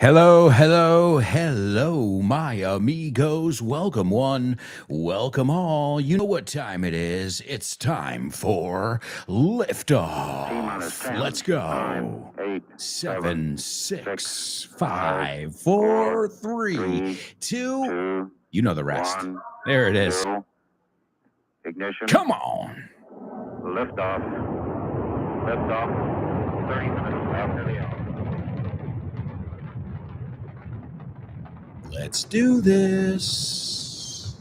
Hello, hello, hello, my amigos. Welcome one, welcome all. You know what time it is. It's time for liftoff. Let's go. 7, 6, 5, 4, 3, 2. You know the rest. There it is. Ignition. Come on. Liftoff. Liftoff. 30 minutes after the hour. Let's do this.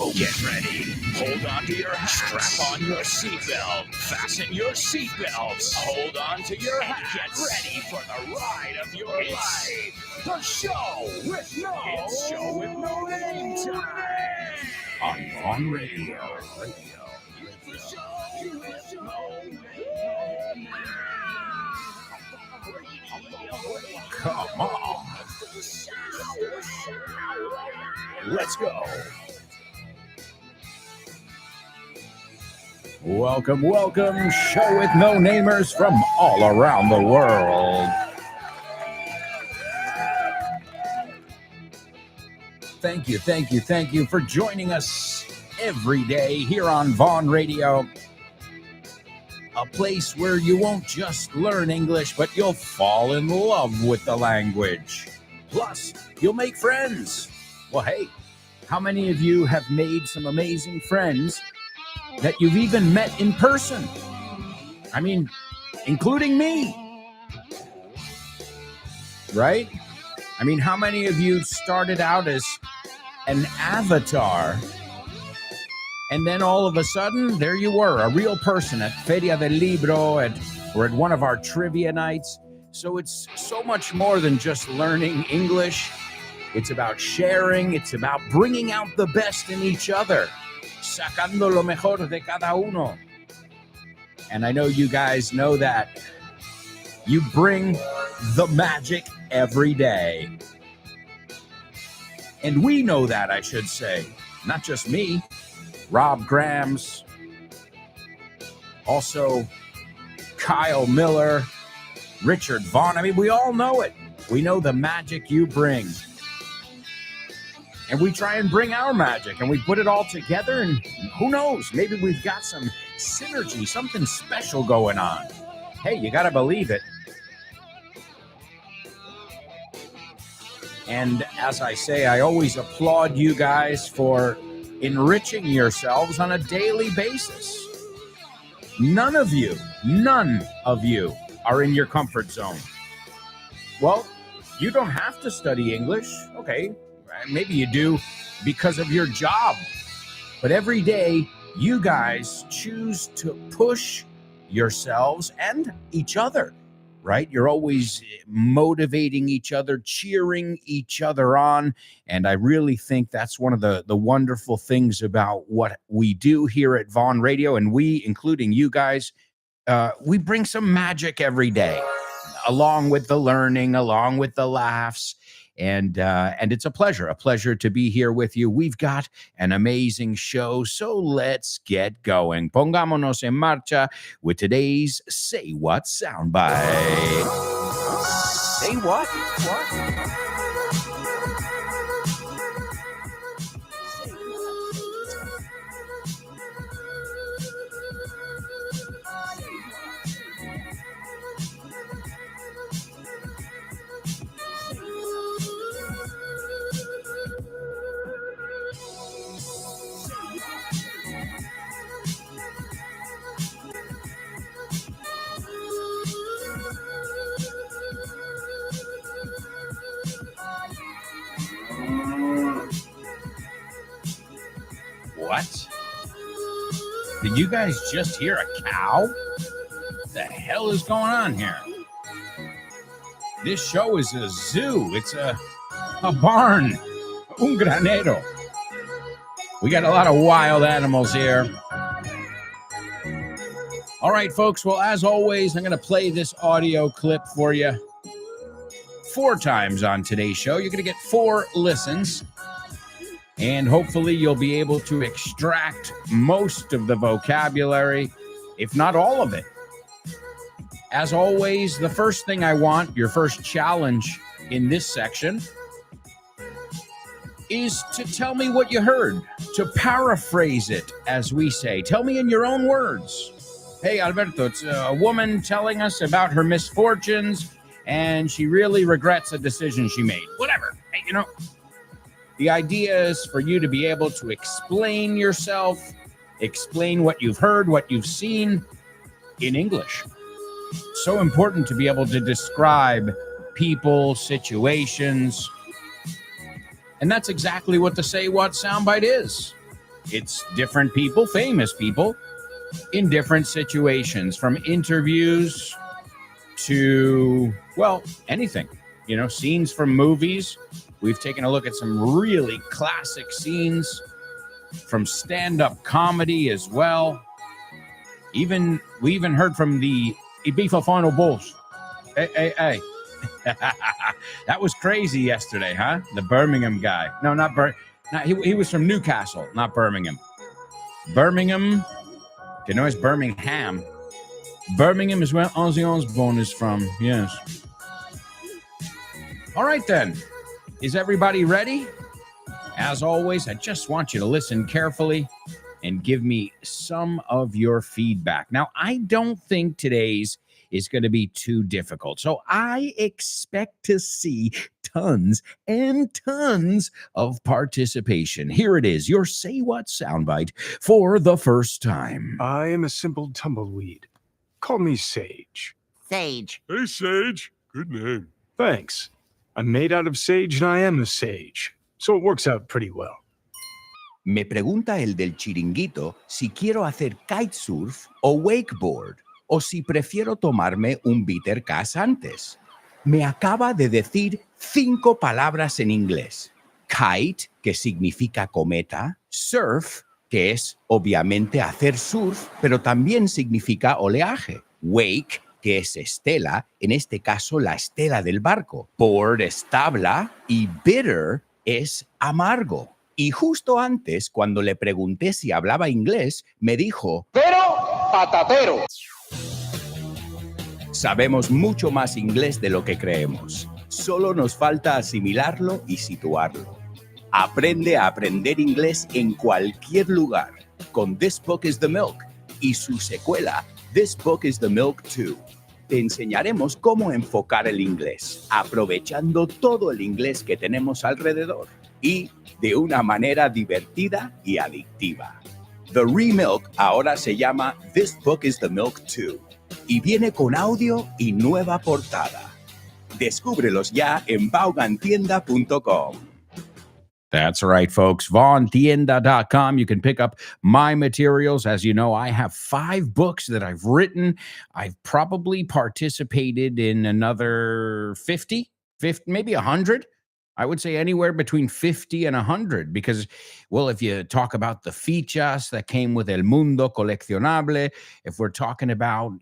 Oh, get ready. Hold on to your hats. Strap on your seatbelt. Fasten your seatbelts. Hold on to your hats. Get ready for the ride of your life. The show with no name time. On radio. The show with no name. Come on. Let's go. Welcome, welcome. Show with no namers from all around the world. Thank you for joining us every day here on Vaughn Radio. A place where you won't just learn English, but you'll fall in love with the language. Plus, you'll make friends. Well, hey, how many of you have made some amazing friends that you've even met in person? I mean, including me. Right? I mean, how many of you started out as an avatar, and then all of a sudden, there you were, a real person at Feria del Libro or at one of our trivia nights. So it's so much more than just learning English. It's about sharing. It's about bringing out the best in each other. Sacando lo mejor de cada uno. And I know you guys know that. You bring the magic every day. And we know that, I should say. Not just me. Rob Grams, also Kyle Miller, Richard Vaughn. I mean, we all know it. We know the magic you bring. And we try and bring our magic, and we put it all together, and who knows, maybe we've got some synergy, something special going on. Hey, you got to believe it. And as I say, I always applaud you guys for enriching yourselves on a daily basis. None of you are in your comfort zone. Well, you don't have to study English. Okay, maybe you do because of your job. But every day, you guys choose to push yourselves and each other, right? You're always motivating each other, cheering each other on. And I really think that's one of the wonderful things about what we do here at Vaughn Radio. And we, including you guys, we bring some magic every day, along with the learning, along with the laughs. And it's a pleasure to be here with you. We've got an amazing show, so let's get going. Pongámonos en marcha with today's Say What soundbite. Say what? What? Did you guys just hear a cow? What the hell is going on here? This show is a zoo. It's a barn. Un granero. We got a lot of wild animals here. All right, folks. Well, as always, I'm going to play this audio clip for you 4 times on today's show. You're going to get 4 listens. And hopefully you'll be able to extract most of the vocabulary, if not all of it. As always, the first thing I want, your first challenge in this section, is to tell me what you heard, to paraphrase it, as we say. Tell me in your own words. Hey, Alberto, it's a woman telling us about her misfortunes, and she really regrets a decision she made. Whatever. Hey, the idea is for you to be able to explain yourself, explain what you've heard, what you've seen in English. So important to be able to describe people, situations. And that's exactly what the Say What soundbite is. It's different people, famous people, in different situations, from interviews to, well, anything. Scenes from movies. We've taken a look at some really classic scenes from stand-up comedy as well. We even heard from the Ibiza Final Bulls. Hey. That was crazy yesterday, huh? The Birmingham guy. No, not he was from Newcastle, not Birmingham. Birmingham, que no es Birmingham. Birmingham is where Ozzy Osbourne is from, yes. All right, then. Is everybody ready? As always, I just want you to listen carefully and give me some of your feedback. Now, I don't think today's is going to be too difficult. So I expect to see tons and tons of participation. Here it is, your Say What soundbite for the first time. I am a simple tumbleweed. Call me Sage. Sage. Hey, Sage. Good name. Thanks. I'm made out of sage and I am a sage, so it works out pretty well. Me pregunta el del chiringuito si quiero hacer kitesurf o wakeboard, o si prefiero tomarme un bitter cass antes. Me acaba de decir 5 palabras en inglés. Kite, que significa cometa. Surf, que es obviamente hacer surf, pero también significa oleaje. Wake, que es estela, en este caso la estela del barco. Board es tabla y bitter es amargo. Y justo antes, cuando le pregunté si hablaba inglés, me dijo: pero patatero. Sabemos mucho más inglés de lo que creemos. Solo nos falta asimilarlo y situarlo. Aprende a aprender inglés en cualquier lugar con This Book is the Milk y su secuela, This Book is the Milk 2. Te enseñaremos cómo enfocar el inglés, aprovechando todo el inglés que tenemos alrededor y de una manera divertida y adictiva. The Remilk ahora se llama This Book is the Milk 2 y viene con audio y nueva portada. Descúbrelos ya en vaughantienda.com. That's right, folks. VaughanTienda.com. You can pick up my materials. As you know, I have 5 books that I've written. I've probably participated in another 50, maybe 100. I would say anywhere between 50 and 100 because, well, if you talk about the fichas that came with El Mundo Coleccionable, if we're talking about,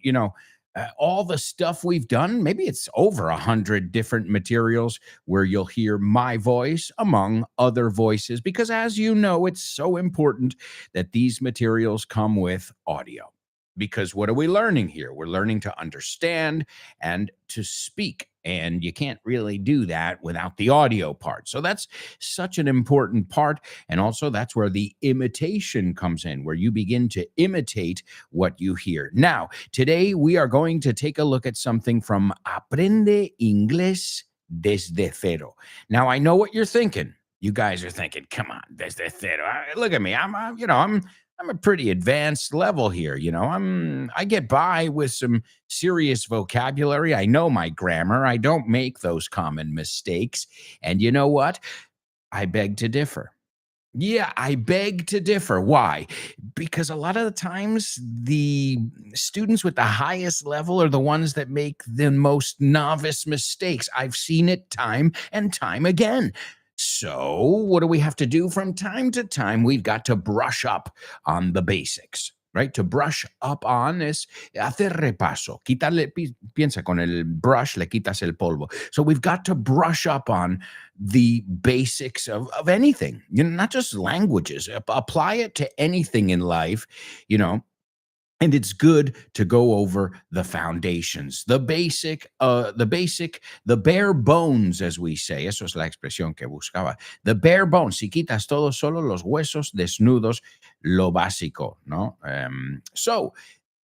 all the stuff we've done, maybe it's over 100 different materials where you'll hear my voice among other voices, because as you know, it's so important that these materials come with audio. Because what are we learning here? We're learning to understand and to speak. And you can't really do that without the audio part. So that's such an important part. And also that's where the imitation comes in, where you begin to imitate what you hear. Now, today we are going to take a look at something from Aprende Inglés Desde Cero. Now, I know what you're thinking. You guys are thinking, come on, desde cero. Look at me. I'm a pretty advanced level here. I get by with some serious vocabulary. I know my grammar. I don't make those common mistakes. And you know what? I beg to differ. Yeah, I beg to differ. Why? Because a lot of the times the students with the highest level are the ones that make the most novice mistakes. I've seen it time and time again. So what do we have to do from time to time? We've got to brush up on the basics, right? To brush up on es hacer repaso. Piensa con el brush, le quitas el polvo. So we've got to brush up on the basics of anything, not just languages. Apply it to anything in life, And it's good to go over the foundations, the bare bones, as we say. Eso es la expresión que buscaba. The bare bones. Si quitas todo, solo los huesos desnudos, lo básico, ¿no? So,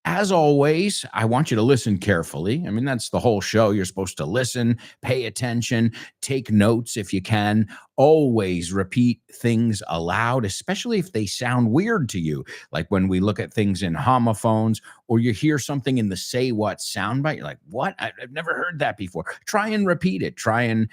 as always, I want you to listen carefully. I mean, that's the whole show. You're supposed to listen, pay attention, take notes if you can. Always repeat things aloud, especially if they sound weird to you. Like when we look at things in homophones or you hear something in the Say What soundbite, you're like, what? I've never heard that before. Try and repeat it. Try and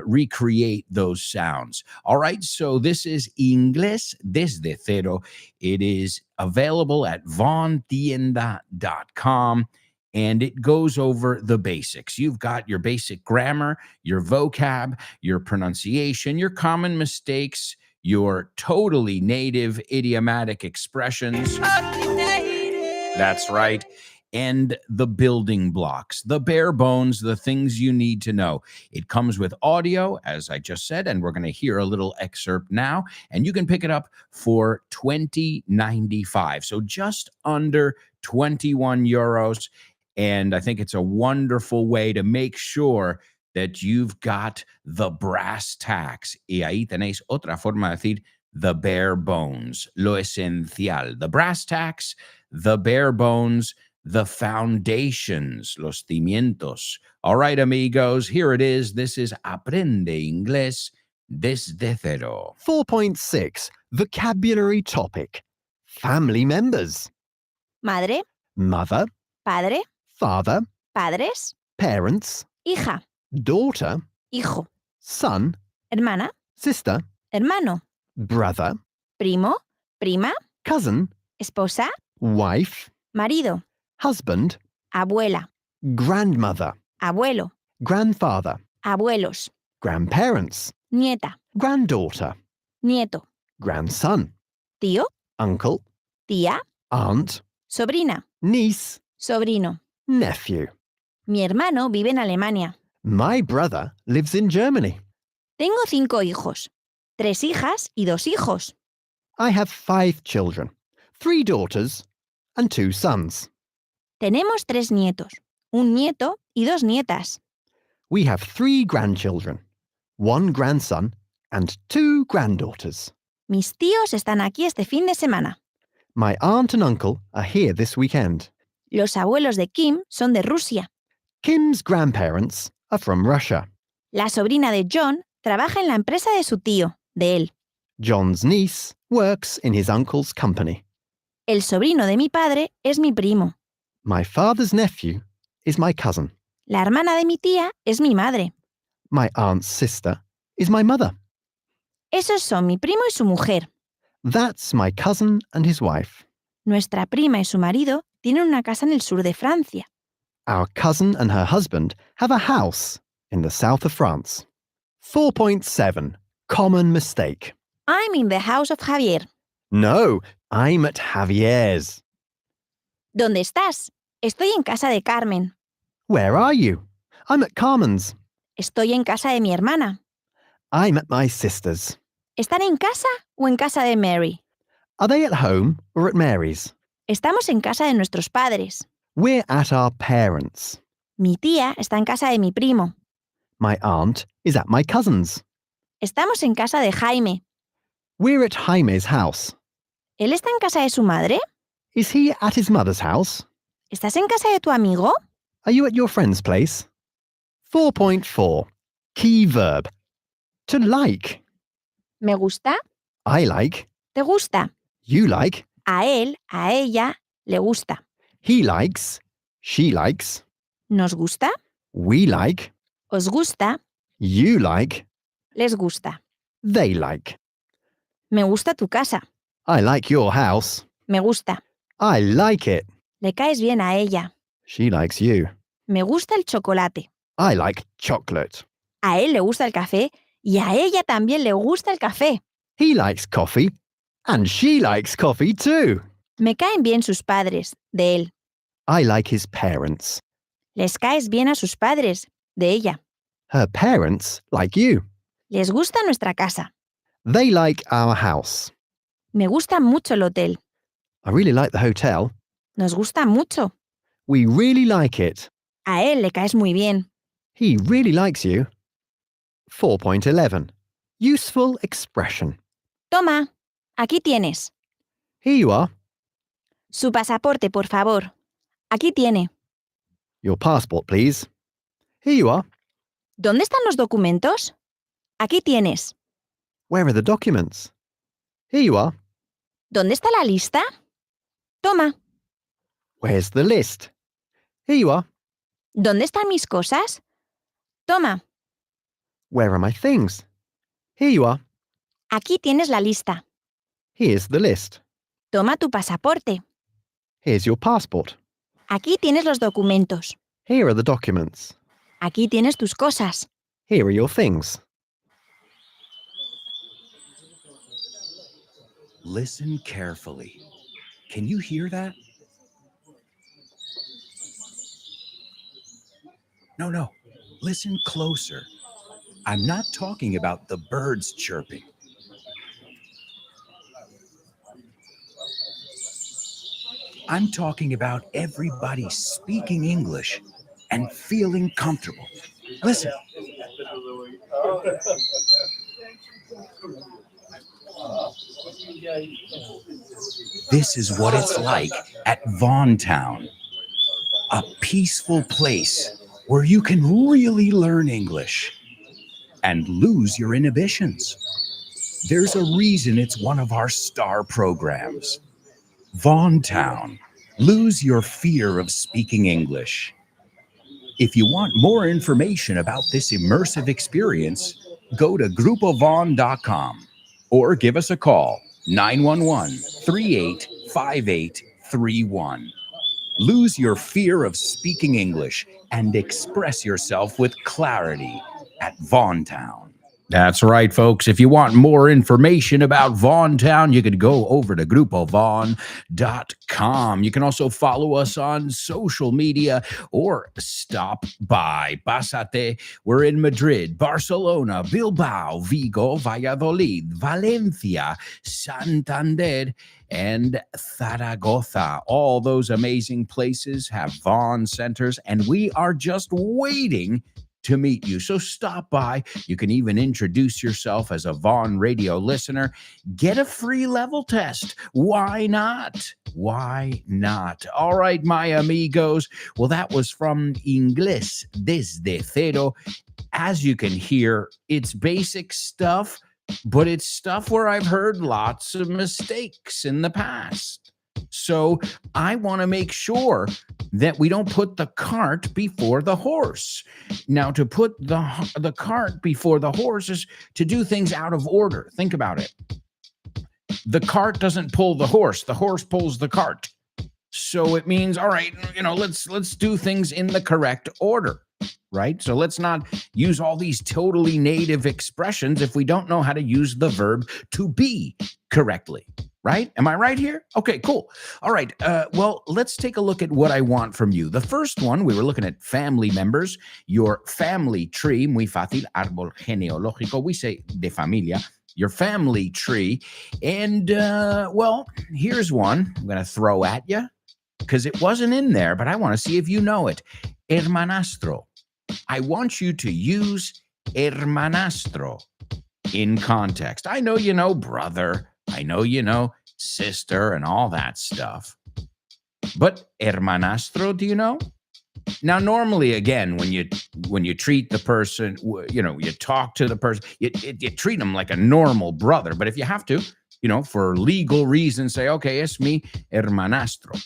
recreate those sounds. All right, so this is Inglés desde cero. It is available at vontienda.com, and it goes over the basics. You've got your basic grammar, your vocab, your pronunciation, your common mistakes, your totally native idiomatic expressions. That's right. And the building blocks, the bare bones, the things you need to know. It comes with audio, as I just said, and we're going to hear a little excerpt now, and you can pick it up for $20.95. So just under 21 euros. And I think it's a wonderful way to make sure that you've got the brass tacks. Y ahí tenéis otra forma de decir the bare bones, lo esencial, the brass tacks, the bare bones, the foundations, los cimientos. All right, amigos, here it is. This is Aprende Inglés desde cero. 4.6 Vocabulary Topic. Family members. Madre, Mother, padre, father, padres, parents, hija, daughter, hijo, son, hermana, sister, hermano, brother, primo, prima, cousin, esposa, wife, marido, husband, abuela, grandmother, abuelo, grandfather, abuelos, grandparents, nieta, granddaughter, nieto, grandson, tío, uncle, tía, aunt, sobrina, niece, sobrino. nephew. Mi hermano vive en Alemania. My brother lives in Germany. Tengo 5 hijos, 3 hijas y 2 hijos. I have 5 children, 3 daughters and 2 sons. Tenemos 3 nietos, un nieto y 2 nietas. We have 3 grandchildren, 1 grandson and 2 granddaughters. Mis tíos están aquí este fin de semana. My aunt and uncle are here this weekend. Los abuelos de Kim son de Rusia. Kim's grandparents are from Russia. La sobrina de John trabaja en la empresa de su tío, de él. John's niece works in his uncle's company. El sobrino de mi padre es mi primo. My father's nephew is my cousin. La hermana de mi tía es mi madre. My aunt's sister is my mother. Esos son mi primo y su mujer. That's my cousin and his wife. Nuestra prima y su marido tienen una casa en el sur de Francia. Our cousin and her husband have a house in the south of France. 4.7 Common mistake. I'm in the house of Javier. No, I'm at Javier's. ¿Dónde estás? Estoy en casa de Carmen. Where are you? I'm at Carmen's. Estoy en casa de mi hermana. I'm at my sister's. ¿Están en casa o en casa de Mary? Are they at home or at Mary's? Estamos en casa de nuestros padres. We're at our parents'. Mi tía está en casa de mi primo. My aunt is at my cousin's. Estamos en casa de Jaime. We're at Jaime's house. ¿Él está en casa de su madre? Is he at his mother's house? ¿Estás en casa de tu amigo? Are you at your friend's place? 4.4 Key verb. To like. ¿Me gusta? I like. ¿Te gusta? You like. A él, a ella, le gusta. He likes. She likes. ¿Nos gusta? We like. ¿Os gusta? You like. Les gusta. They like. Me gusta tu casa. I like your house. Me gusta. I like it. Le caes bien a ella. She likes you. Me gusta el chocolate. I like chocolate. A él le gusta el café y a ella también le gusta el café. He likes coffee. And she likes coffee too. Me caen bien sus padres, de él. I like his parents. Les caes bien a sus padres, de ella. Her parents like you. Les gusta nuestra casa. They like our house. Me gusta mucho el hotel. I really like the hotel. Nos gusta mucho. We really like it. A él le caes muy bien. He really likes you. 4.11. Useful expression. Toma, aquí tienes. Here you are. Su pasaporte, por favor. Aquí tiene. Your passport, please. Here you are. ¿Dónde están los documentos? Aquí tienes. Where are the documents? Here you are. ¿Dónde está la lista? Toma. Where's the list? Here you are. ¿Dónde están mis cosas? Toma. Where are my things? Here you are. Aquí tienes la lista. Here's the list. Toma tu pasaporte. Here's your passport. Aquí tienes los documentos. Here are the documents. Aquí tienes tus cosas. Here are your things. Listen carefully. Can you hear that? No. Listen closer. I'm not talking about the birds chirping. I'm talking about everybody speaking English and feeling comfortable. Listen. This is what it's like at Vaughan Town, a peaceful place where you can really learn English and lose your inhibitions. There's a reason it's one of our star programs. Vaughan Town, lose your fear of speaking English. If you want more information about this immersive experience, go to grupovaughn.com or give us a call, 911-385831. Lose your fear of speaking English and express yourself with clarity at Vaughan Town. That's right, folks. If you want more information about Vaughan Town, you could go over to grupovaughn.com. You can also follow us on social media or stop by. Pásate. We're in Madrid, Barcelona, Bilbao, Vigo, Valladolid, Valencia, Santander, and Zaragoza. All those amazing places have Vaughan centers, and we are just waiting to meet you. So stop by. You can even introduce yourself as a Vaughan radio listener. Get a free level test. Why not? Why not? All right, my amigos. Well, that was from Inglés Desde Cero. As you can hear, it's basic stuff, but it's stuff where I've heard lots of mistakes in the past. So I want to make sure that we don't put the cart before the horse. Now, to put the cart before the horse is to do things out of order. Think about it. The cart doesn't pull the horse pulls the cart. So it means, all right, let's do things in the correct order, right? So let's not use all these totally native expressions if we don't know how to use the verb to be correctly. Right? Am I right here? Okay, cool. All right. Well, let's take a look at what I want from you. The first one, we were looking at family members, your family tree, muy fácil, árbol genealógico. We say de familia, your family tree. And, well, here's one I'm going to throw at you because it wasn't in there, but I want to see if you know it. Hermanastro. I want you to use hermanastro in context. I know you know brother. I know you know sister and all that stuff. But hermanastro, do you know? Now, normally, again, when you treat the person, you talk to the person, you treat them like a normal brother. But if you have to, for legal reasons, say, okay, es mi hermanastro.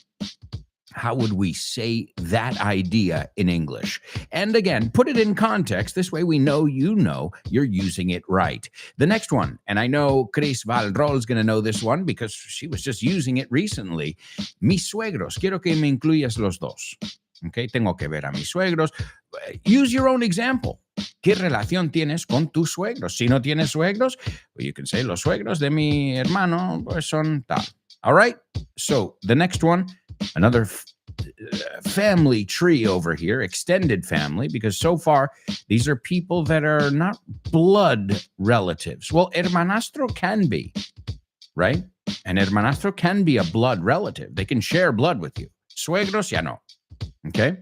How would we say that idea in English? And again, put it in context. This way we know you're using it right. The next one, and I know Chris Valrol is going to know this one because she was just using it recently. Mis suegros. Quiero que me incluyas los dos. Okay, tengo que ver a mis suegros. Use your own example. ¿Qué relación tienes con tus suegros? Si no tienes suegros, well, you can say los suegros de mi hermano pues son tal. All right? So the next one, another family tree over here, extended family, because so far these are people that are not blood relatives. Well, hermanastro can be, right? And hermanastro can be a blood relative. They can share blood with you. Suegros, ya no. Okay.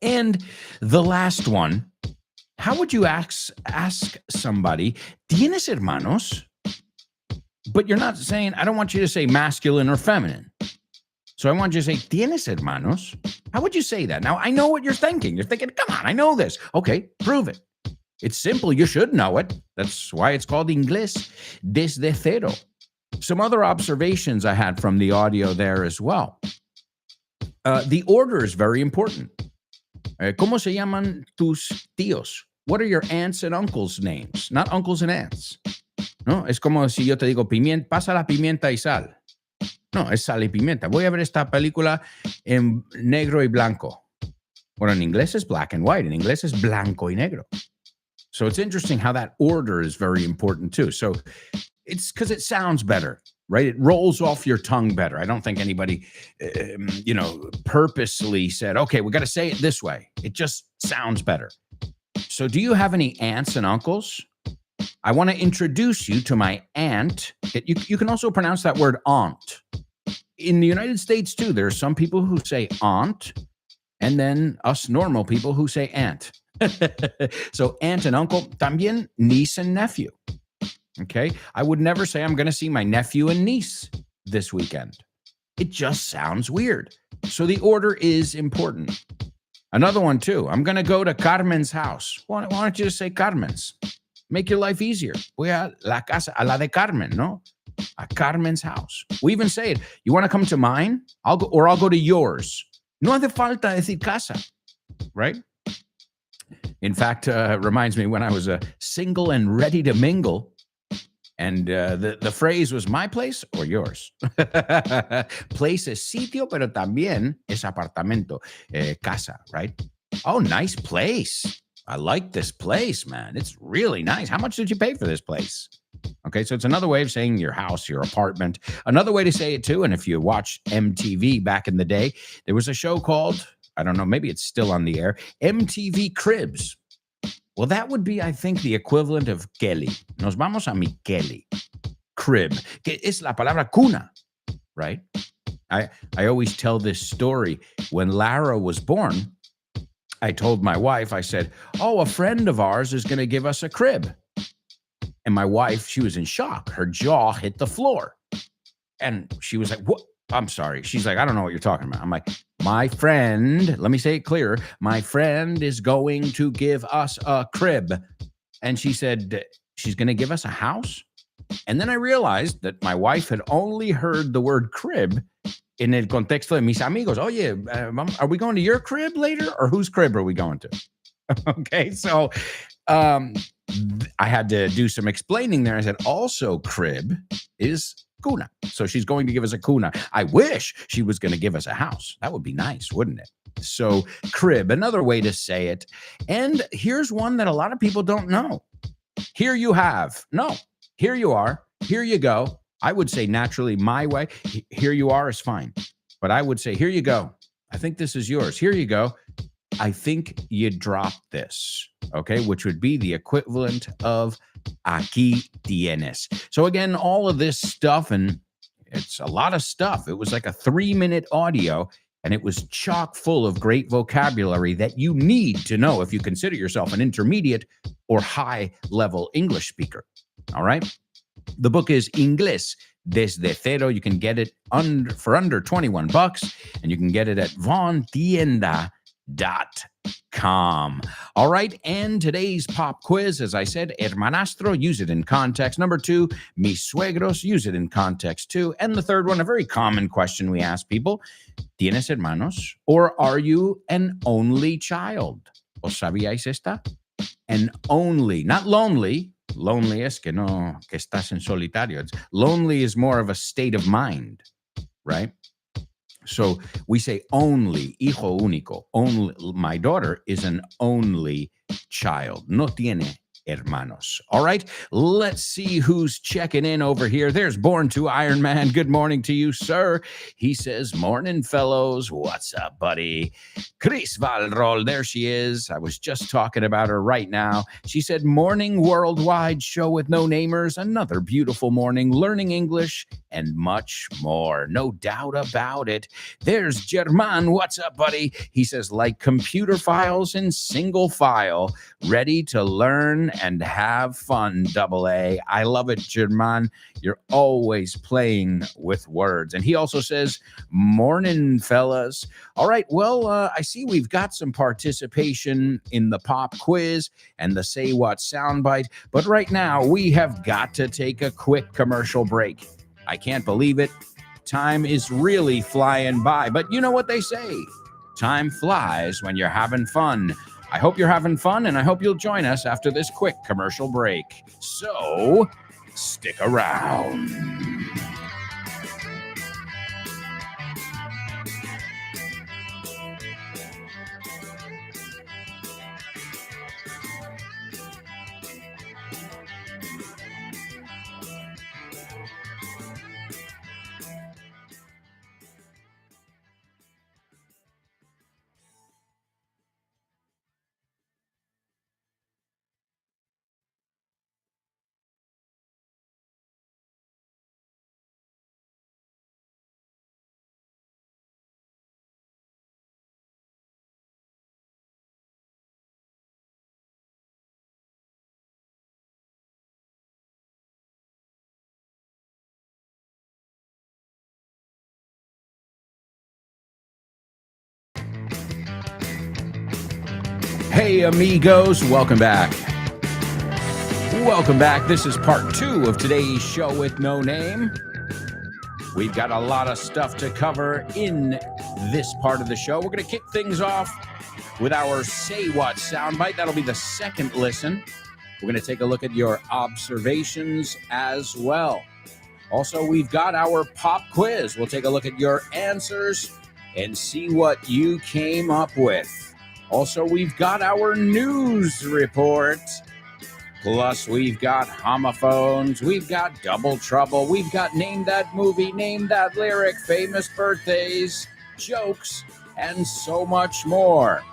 And the last one, how would you ask somebody, ¿tienes hermanos? But you're not saying, I don't want you to say masculine or feminine. So I want you to say, ¿tienes hermanos? How would you say that? Now, I know what you're thinking. You're thinking, come on, I know this. Okay, prove it. It's simple. You should know it. That's why it's called Inglés desde cero. Some other observations I had from the audio there as well. The order is very important. ¿Cómo se llaman tus tíos? What are your aunts and uncles' names? Not uncles and aunts. No, es como si yo te digo, pasa la pimienta y sal. No, es sal y pimienta. Voy a ver esta película en negro y blanco. Bueno, en inglés es black and white. En inglés es blanco y negro. So it's interesting how that order is very important too. So it's because it sounds better, right? It rolls off your tongue better. I don't think anybody, purposely said, okay, we got to say it this way. It just sounds better. So do you have any aunts and uncles? I want to introduce you to my aunt. You can also pronounce that word aunt. In the United States, too, there are some people who say aunt, and then us normal people who say aunt. So aunt and uncle, también niece and nephew. Okay? I would never say I'm going to see my nephew and niece this weekend. It just sounds weird. So the order is important. Another one, too. I'm going to go to Carmen's house. Why don't you just say Carmen's? Make your life easier. Voy a la casa, a la de Carmen, no? A Carmen's house. We even say it. You want to come to mine? I'll go to yours. No hace falta decir casa, right? In fact, reminds me when I was single and ready to mingle, and the phrase was my place or yours. Place es sitio, pero también es apartamento, casa, right? Oh, nice place. I like this place, man. It's really nice. How much did you pay for this place? Okay, so it's another way of saying your house, your apartment. Another way to say it too, and if you watch MTV back in the day, there was a show called, I don't know, maybe it's still on the air, MTV Cribs. Well, that would be, I think, the equivalent of Kelly. Nos vamos a mi Kelly. Crib. Que es la palabra cuna, right? I always tell this story. When Lara was born, I told my wife, I said, oh, a friend of ours is going to give us a crib. And my wife, she was in shock. Her jaw hit the floor. And she was like, what? I'm sorry. She's like, I don't know what you're talking about. I'm like, my friend, let me say it clear. My friend is going to give us a crib. And she said, she's going to give us a house? And then I realized that my wife had only heard the word crib in el contexto de mis amigos. Oye, are we going to your crib later? Or whose crib are we going to? Okay, so I had to do some explaining there. I said, also crib is cuna. So she's going to give us a cuna. I wish she was going to give us a house. That would be nice, wouldn't it? So crib, another way to say it. And here's one that a lot of people don't know. Here you have. No, here you are. Here you go. I would say naturally my way. Here you are is fine. But I would say, here you go. I think this is yours. Here you go. I think you dropped this. Okay, which would be the equivalent of aquí tienes. So again, all of this stuff, and it's a lot of stuff. It was like a 3-minute audio, and it was chock full of great vocabulary that you need to know if you consider yourself an intermediate or high-level English speaker. All right? The book is Inglés desde cero. You can get it for under $21, and you can get it at vontienda.com. All right, and today's pop quiz, as I said, hermanastro, use it in context. Number 2, mis suegros, use it in context too. And the third one, a very common question we ask people, ¿tienes hermanos? Or are you an only child? ¿Os sabíais esta? An only, not lonely. Lonely es que estás en solitario. Lonely is more of a state of mind, right? So we say only, hijo único. Only, my daughter is an only child. No tiene hermanos. All right, let's see who's checking in over here. There's Born to Iron Man. Good morning to you, sir. He says, morning, fellows. What's up, buddy? Chris Valrol, there she is. I was just talking about her right now. She said, morning worldwide show with no namers. Another beautiful morning, learning English and much more. No doubt about it. There's German. What's up, buddy? He says, like computer files in single file, ready to learn and have fun, double A. I love it, German. You're always playing with words. And he also says, morning, fellas. All right, well, I see we've got some participation in the pop quiz and the Say What soundbite, but right now we have got to take a quick commercial break. I can't believe it. Time is really flying by, but you know what they say. Time flies when you're having fun. I hope you're having fun, and I hope you'll join us after this quick commercial break. So, stick around. Hey, amigos, welcome back. Welcome back. This is part 2 of today's show with no name. We've got a lot of stuff to cover in this part of the show. We're going to kick things off with our Say What soundbite. That'll be the second listen. We're going to take a look at your observations as well. Also, we've got our pop quiz. We'll take a look at your answers and see what you came up with. Also, we've got our news report. Plus, we've got homophones. We've got double trouble. We've got name that movie, name that lyric, famous birthdays, jokes, and so much more.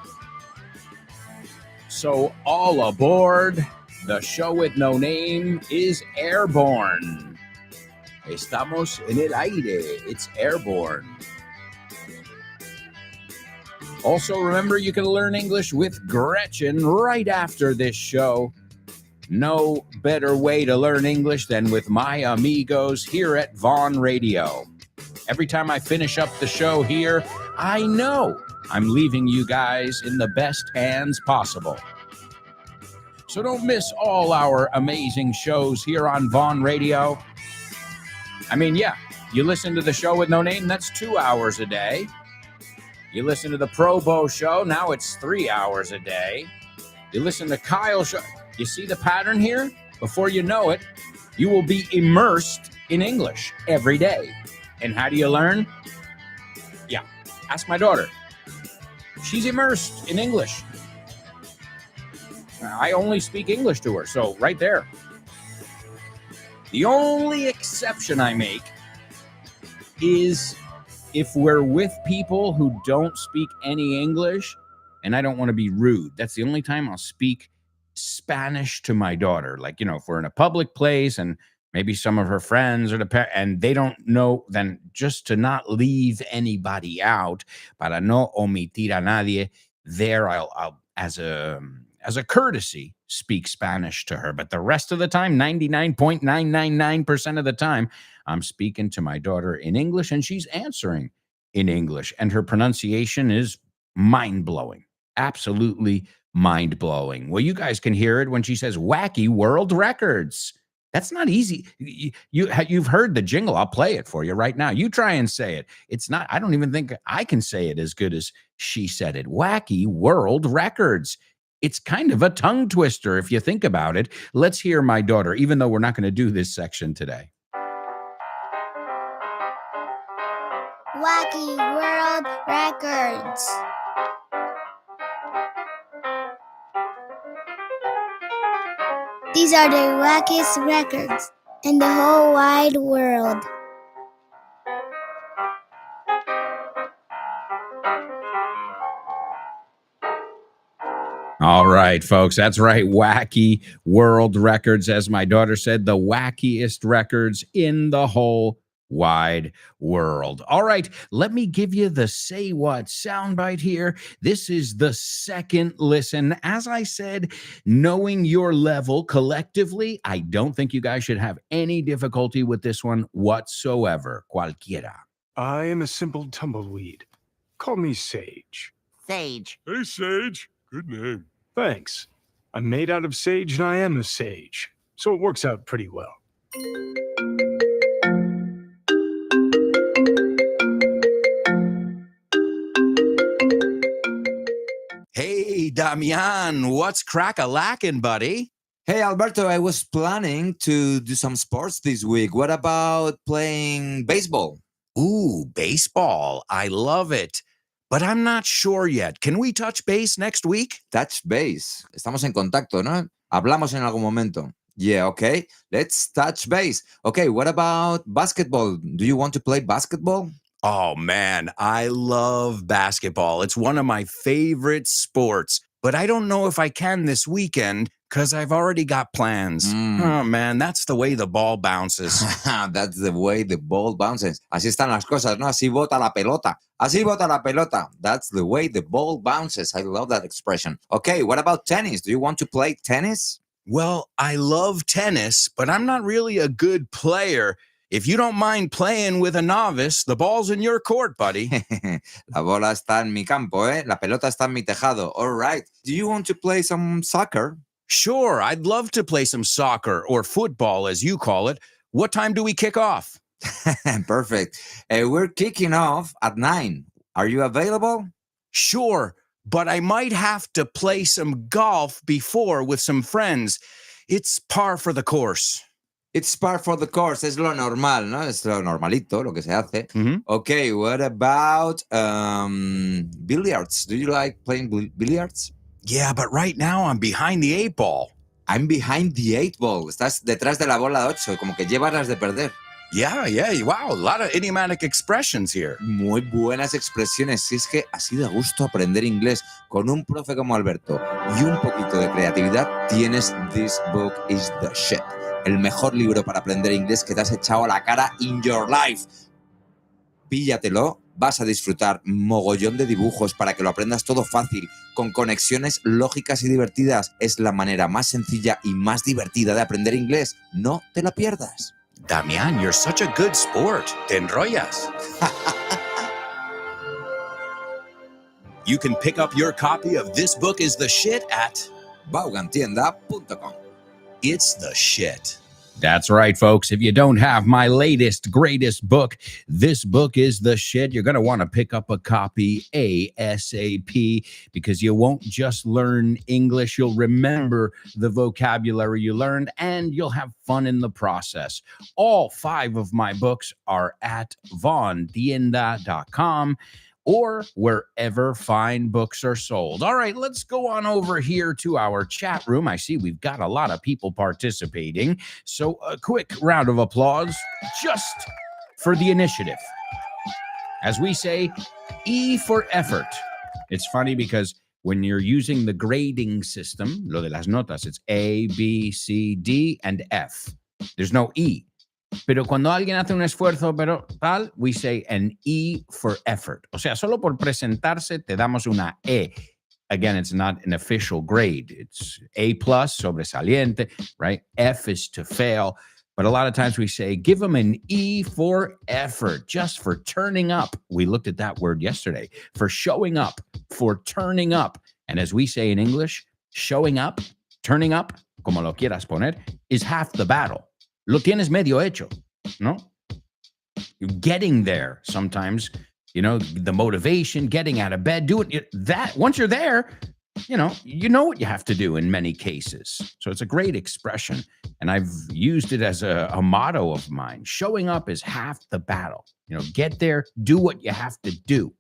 So, all aboard. The show with no name is airborne. Estamos en el aire. It's airborne. Also, remember, you can learn English with Gretchen right after this show. No better way to learn English than with my amigos here at Vaughn Radio. Every time I finish up the show here, I know I'm leaving you guys in the best hands possible. So don't miss all our amazing shows here on Vaughn Radio. I mean, yeah, you listen to the show with no name, that's 2 hours a day. You listen to the Pro Bow show, now it's 3 hours a day. You listen to Kyle's show. You see the pattern here? Before you know it, you will be immersed in English every day. And how do you learn? Yeah, ask my daughter. She's immersed in English. I only speak English to her, so right there. The only exception I make is if we're with people who don't speak any English, and I don't want to be rude. That's the only time I'll speak Spanish to my daughter. Like, you know, if we're in a public place and maybe some of her friends are and they don't know, then just to not leave anybody out, para no omitir a nadie, there I'll as a courtesy, speak Spanish to her. But the rest of the time, 99.999% of the time, I'm speaking to my daughter in English, and she's answering in English. And her pronunciation is mind-blowing. Absolutely mind-blowing. Well, you guys can hear it when she says wacky world records. That's not easy. You've heard the jingle. I'll play it for you right now. You try and say it. It's not, I don't even think I can say it as good as she said it. Wacky world records. It's kind of a tongue twister if you think about it. Let's hear my daughter, even though we're not going to do this section today. Wacky World Records. These are the wackiest records in the whole wide world. All right, folks, that's right. Wacky world records, as my daughter said, the wackiest records in the whole wide world. All right, let me give you the Say What soundbite here. This is the second listen. As I said, knowing your level collectively, I don't think you guys should have any difficulty with this one whatsoever. Cualquiera. I am a simple tumbleweed. Call me Sage. Sage. Hey, Sage. Good name. Thanks. I'm made out of sage and I am a sage, so it works out pretty well. Hey, Damian, what's crack-a-lackin', buddy? Hey, Alberto, I was planning to do some sports this week. What about playing baseball? Ooh, baseball. I love it. But I'm not sure yet. Can we touch base next week? Touch base. Estamos en contacto, ¿no? Hablamos en algún momento. Yeah, okay. Let's touch base. Okay, what about basketball? Do you want to play basketball? Oh, man, I love basketball. It's one of my favorite sports. But I don't know if I can this weekend because I've already got plans. Oh, man, that's the way the ball bounces. That's the way the ball bounces. Así están las cosas, ¿no? Así bota la pelota. Así bota la pelota. That's the way the ball bounces. I love that expression. Okay, what about tennis? Do you want to play tennis? Well, I love tennis, but I'm not really a good player. If you don't mind playing with a novice, the ball's in your court, buddy. La bola está en mi campo, ¿eh? La pelota está en mi tejado. All right. Do you want to play some soccer? Sure, I'd love to play some soccer or football, as you call it. What time do we kick off? Perfect. We're kicking off at 9. Are you available? Sure, but I might have to play some golf before with some friends. It's par for the course. It's par for the course. Es lo normal, ¿no? Es lo normalito, lo que se hace. Okay, what about billiards? Do you like playing billiards? Yeah, but right now I'm behind the 8 ball. I'm behind the 8 ball. Estás detrás de la bola 8, como que llevas las de perder. Yeah, wow, a lot of idiomatic expressions here. Muy buenas expresiones. Si es que así de gusto aprender inglés con un profe como Alberto y un poquito de creatividad, tienes This Book is the Shit. El mejor libro para aprender inglés que te has echado a la cara in your life. Píllatelo, vas a disfrutar mogollón de dibujos para que lo aprendas todo fácil, con conexiones lógicas y divertidas. Es la manera más sencilla y más divertida de aprender inglés. No te la pierdas. Damián, you're such a good sport. Te enrollas. You can pick up your copy of This Book is the Shit at Vaughantienda.com. It's the shit. That's right, folks. If you don't have my latest, greatest book, This Book is the Shit, you're going to want to pick up a copy ASAP because you won't just learn English. You'll remember the vocabulary you learned and you'll have fun in the process. All 5 of my books are at vaughantienda.com. or wherever fine books are sold. All right, let's go on over here to our chat room. I see we've got a lot of people participating. So a quick round of applause just for the initiative. As we say, E for effort. It's funny because when you're using the grading system, lo de las notas, it's A, B, C, D, and F. There's no E. Pero cuando alguien hace un esfuerzo, pero tal, we say an E for effort. O sea, solo por presentarse te damos una E. Again, it's not an official grade. It's A+, sobresaliente, right? F is to fail. But a lot of times we say, give them an E for effort, just for turning up. We looked at that word yesterday. For showing up, for turning up. And as we say in English, showing up, turning up, como lo quieras poner, is half the battle. Lo tienes medio hecho, ¿no? You're getting there sometimes, you know, the motivation, getting out of bed, doing that. Once you're there, you know what you have to do in many cases. So it's a great expression. And I've used it as a motto of mine. Showing up is half the battle. You know, get there, do what you have to do.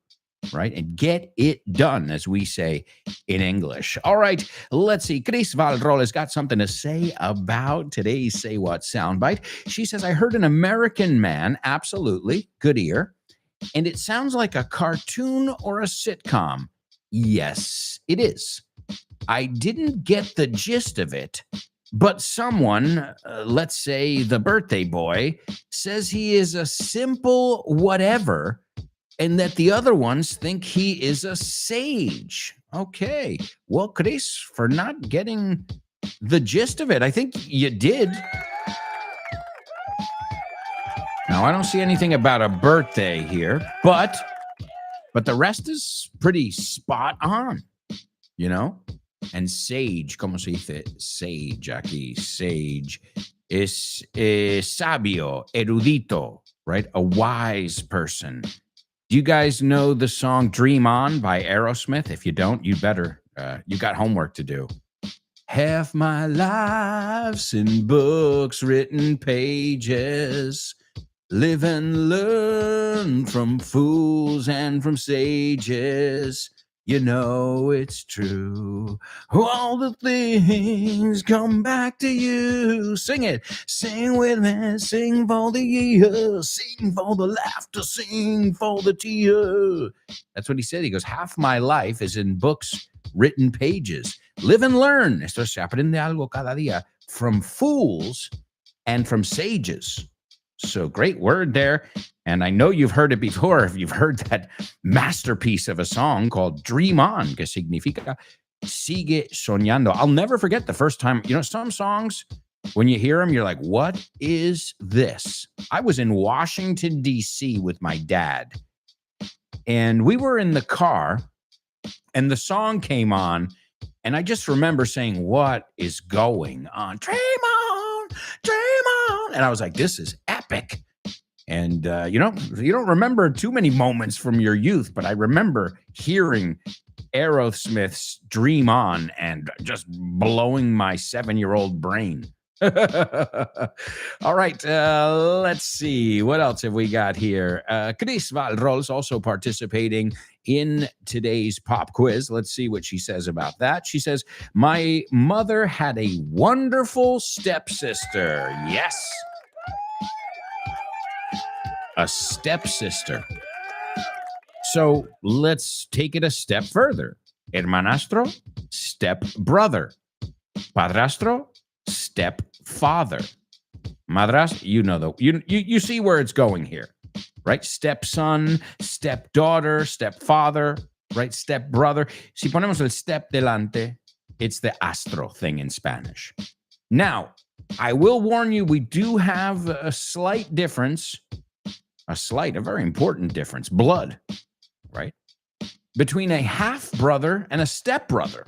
Right? And get it done, as we say in English. All right, let's see. Chris Valrol has got something to say about today's Say What soundbite. She says, I heard an American man, absolutely, good ear, and it sounds like a cartoon or a sitcom. Yes, it is. I didn't get the gist of it, But someone, let's say the birthday boy, says he is a simple whatever, and that the other ones think he is a sage. Okay. Well, Chris, for not getting the gist of it, I think you did. Now, I don't see anything about a birthday here, but the rest is pretty spot on, you know? And sage, ¿cómo se dice sage aquí? Sage es sabio, erudito, right? A wise person. Do you guys know the song Dream On by Aerosmith? If you don't, you better. You got homework to do. Half my life's in books, written pages. Live and learn from fools and from sages. You know it's true. All the things come back to you. Sing it. Sing with me. Sing for the years. Sing for the laughter. Sing for the tears. That's what he said. He goes, half my life is in books, written pages. Live and learn. Esto se aprende algo cada día from fools and from sages. So great word there. And I know you've heard it before. If you've heard that masterpiece of a song called Dream On, que significa sigue soñando. I'll never forget the first time, some songs, when you hear them, you're like, what is this? I was in Washington, D.C. with my dad. And we were in the car and the song came on. And I just remember saying, what is going on? Dream on, dream on. And I was like, this is epic. And, you don't remember too many moments from your youth, but I remember hearing Aerosmith's Dream On and just blowing my 7-year-old brain. All right, let's see. What else have we got here? Chris Valrol's also participating in today's pop quiz. Let's see what she says about that. She says, my mother had a wonderful stepsister. Yes. A stepsister. So let's take it a step further. Hermanastro, stepbrother. Padrastro, stepfather. Madras, you see where it's going here, right? Stepson, stepdaughter, stepfather, right? Stepbrother. Si ponemos el step delante, it's the astro thing in Spanish. Now, I will warn you, we do have a slight difference. A very important difference, blood, right? Between a half-brother and a stepbrother.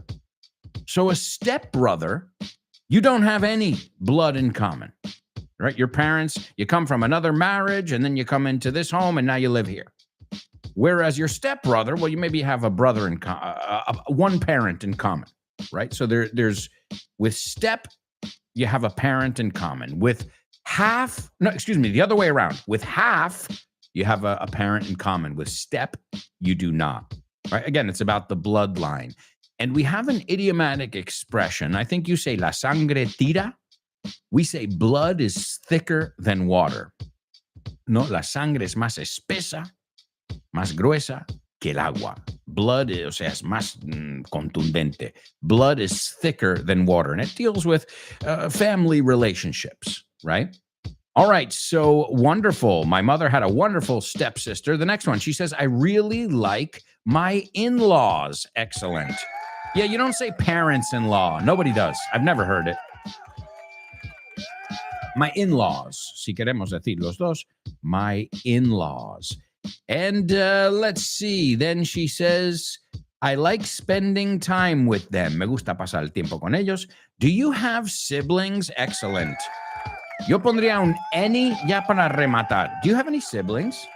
So a stepbrother, you don't have any blood in common, right? Your parents, you come from another marriage, and then you come into this home, and now you live here. Whereas your stepbrother, well, you maybe have a brother in one parent in common, right? So there's, with step, you have a parent in common. With half, no, excuse me, the other way around. With half, you have a parent in common. With step, you do not. Right? Again, it's about the bloodline. And we have an idiomatic expression. I think you say la sangre tira. We say blood is thicker than water. No, la sangre es más espesa, más gruesa que el agua. Blood is, es más contundente. Blood is thicker than water. And it deals with family relationships, right? All right, so wonderful. My mother had a wonderful stepsister. The next one, she says, I really like my in-laws. Excellent. Yeah, you don't say parents-in-law. Nobody does. I've never heard it. My in-laws. Si queremos decir los dos, my in-laws. And let's see. Then she says, I like spending time with them. Me gusta pasar el tiempo con ellos. Do you have siblings? Excellent. Yo pondría un any ya para rematar. Do you have any siblings?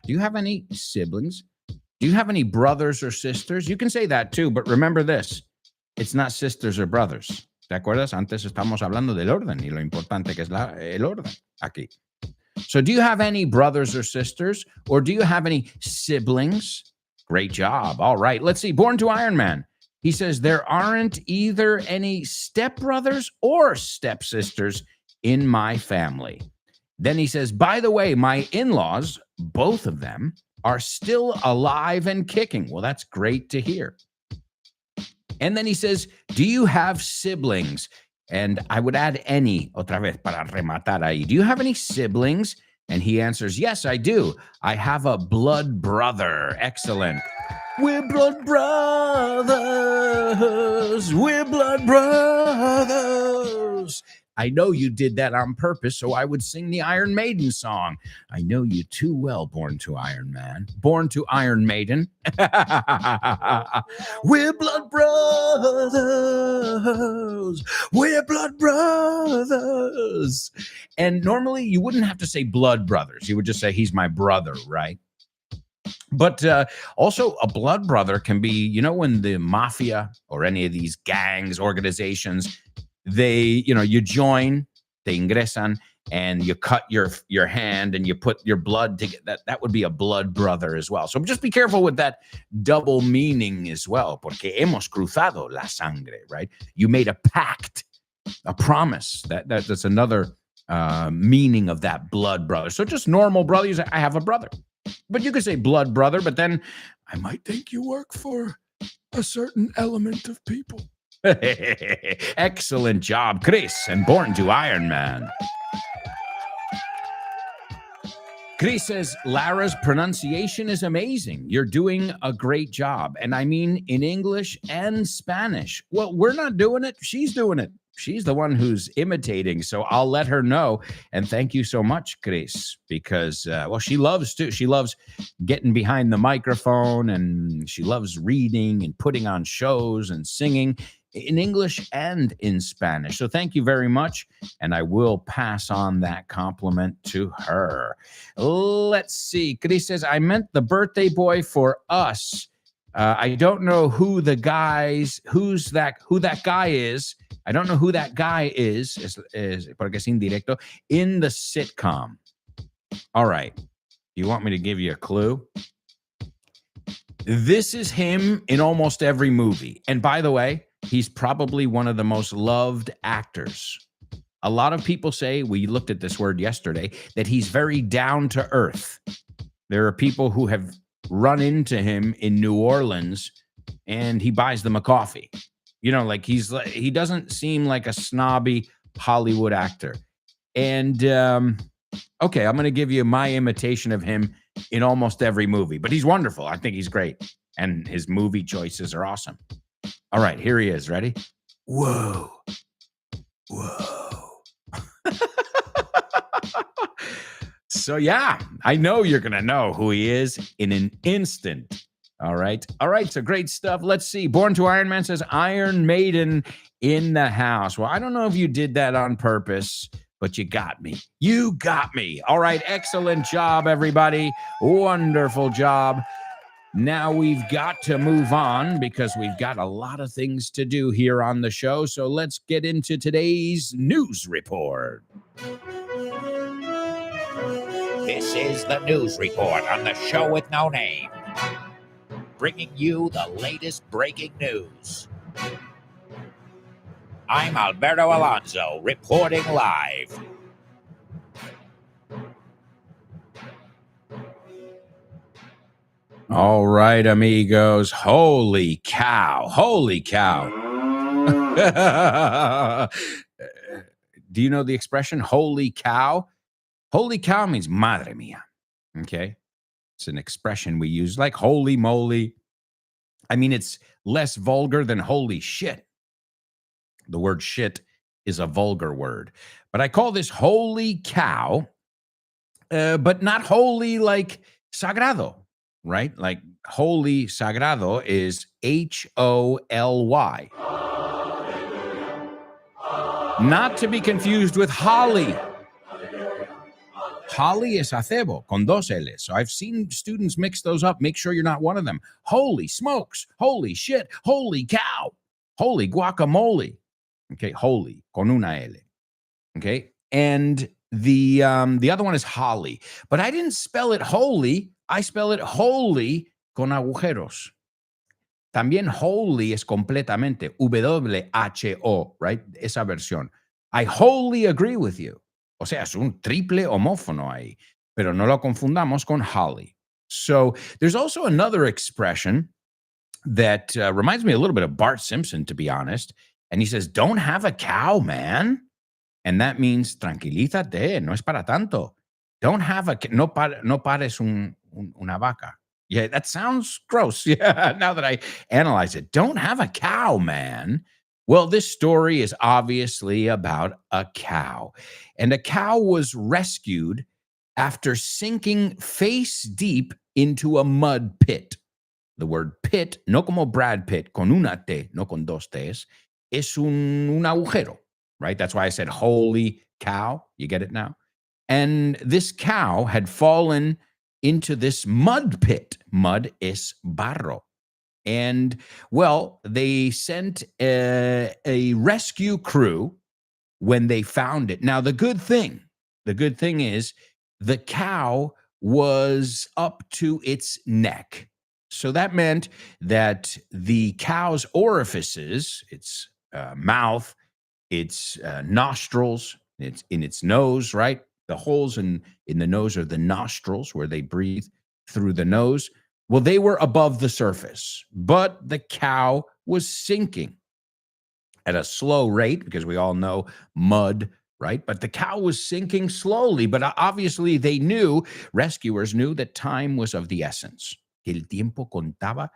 Do you have any siblings? Do you have any brothers or sisters? You can say that too, but remember this. It's not sisters or brothers. ¿Te acuerdas? Antes estamos hablando del orden y lo importante que es el orden aquí. So do you have any brothers or sisters? Or do you have any siblings? Great job. All right. Let's see. Born to Iron Man. He says there aren't either any stepbrothers or stepsisters in my family. Then he says, by the way, my in-laws, both of them, are still alive and kicking. Well, that's great to hear. And then he says, do you have siblings? And I would add any, otra vez, para rematar ahí. Do you have any siblings? And he answers, yes, I do. I have a blood brother. Excellent. We're blood brothers. We're blood brothers. I know you did that on purpose, so I would sing the Iron Maiden song. I know you too well, Born to Iron Man. Born to Iron Maiden. We're blood brothers. We're blood brothers. And normally you wouldn't have to say blood brothers. You would just say he's my brother, right? But also a blood brother can be, you know, when the mafia or any of these gangs, organizations, they, you know, you join, te ingresan, and you cut your hand and you put your blood together. That would be a blood brother as well. So just be careful with that double meaning as well, porque hemos cruzado la sangre, right? You made a pact, a promise. That's another meaning of that blood brother. So just normal brother, you say, I have a brother. But you could say blood brother, but then I might think you work for a certain element of people. Excellent job, Chris, and Born to Iron Man. Chris says, Lara's pronunciation is amazing. You're doing a great job. And I mean in English and Spanish. Well, we're not doing it. She's doing it. She's the one who's imitating. So I'll let her know. And thank you so much, Chris, because, well, she loves to. She loves getting behind the microphone, and she loves reading and putting on shows and singing in English and in Spanish. So thank you very much. And I will pass on that compliment to her. Let's see. Chris says, I meant the birthday boy for us. I don't know who that guy is. I don't know who that guy is porque es indirecto, in the sitcom. All right. You want me to give you a clue? This is him in almost every movie. And by the way, he's probably one of the most loved actors. A lot of people say, we looked at this word yesterday, that he's very down to earth. There are people who have run into him in New Orleans and he buys them a coffee. You know, like he doesn't seem like a snobby Hollywood actor. And okay, I'm going to give you my imitation of him in almost every movie, but he's wonderful. I think he's great. And his movie choices are awesome. All right, here he is. Ready? Whoa. Whoa. So yeah, I know you're going to know who he is in an instant. All right. So great stuff. Let's see. Born to Iron Man says Iron Maiden in the house. Well, I don't know if you did that on purpose, but you got me. You got me. All right. Excellent job, everybody. Wonderful job. Now we've got to move on because we've got a lot of things to do here on the show. So let's get into today's news report. This is the news report on the show with no name, bringing you the latest breaking news. I'm Alberto Alonso, reporting live. All right, amigos. Holy cow. Do you know the expression holy cow? Holy cow means madre mía. Okay. It's an expression we use like holy moly. I mean, it's less vulgar than holy shit. The word shit is a vulgar word, but I call this holy cow, but not holy like sagrado, right? Like holy sagrado is H-O-L-Y. Not to be confused with holly. Holly is acebo, con dos L's. So I've seen students mix those up. Make sure you're not one of them. Holy smokes. Holy shit. Holy cow. Holy guacamole. Okay, holy, con una L. Okay, and the other one is holly. But I didn't spell it holy. I spell it holy con agujeros. También holy es completamente W-H-O, right? Esa versión. I wholly agree with you. O sea, es un triple homófono ahí, pero no lo confundamos con holly. So there's also another expression that reminds me a little bit of Bart Simpson, to be honest. And he says, don't have a cow, man. And that means tranquilízate, no es para tanto. Don't have a, no pares una vaca. Yeah, that sounds gross. Yeah, now that I analyze it, don't have a cow, man. Well, this story is obviously about a cow. And a cow was rescued after sinking face deep into a mud pit. The word pit, no como Brad Pitt, con una T, no con dos T's, es un agujero, right? That's why I said, holy cow. You get it now? And this cow had fallen into this mud pit. Mud es barro. And, well, they sent a rescue crew when they found it. Now, the good thing is the cow was up to its neck. So that meant that the cow's orifices, its mouth, its nostrils, it's in its nose, right? The holes in the nose are the nostrils where they breathe through the nose. Well, they were above the surface, but the cow was sinking at a slow rate because we all know mud, right? But the cow was sinking slowly. But obviously rescuers knew that time was of the essence. El tiempo contaba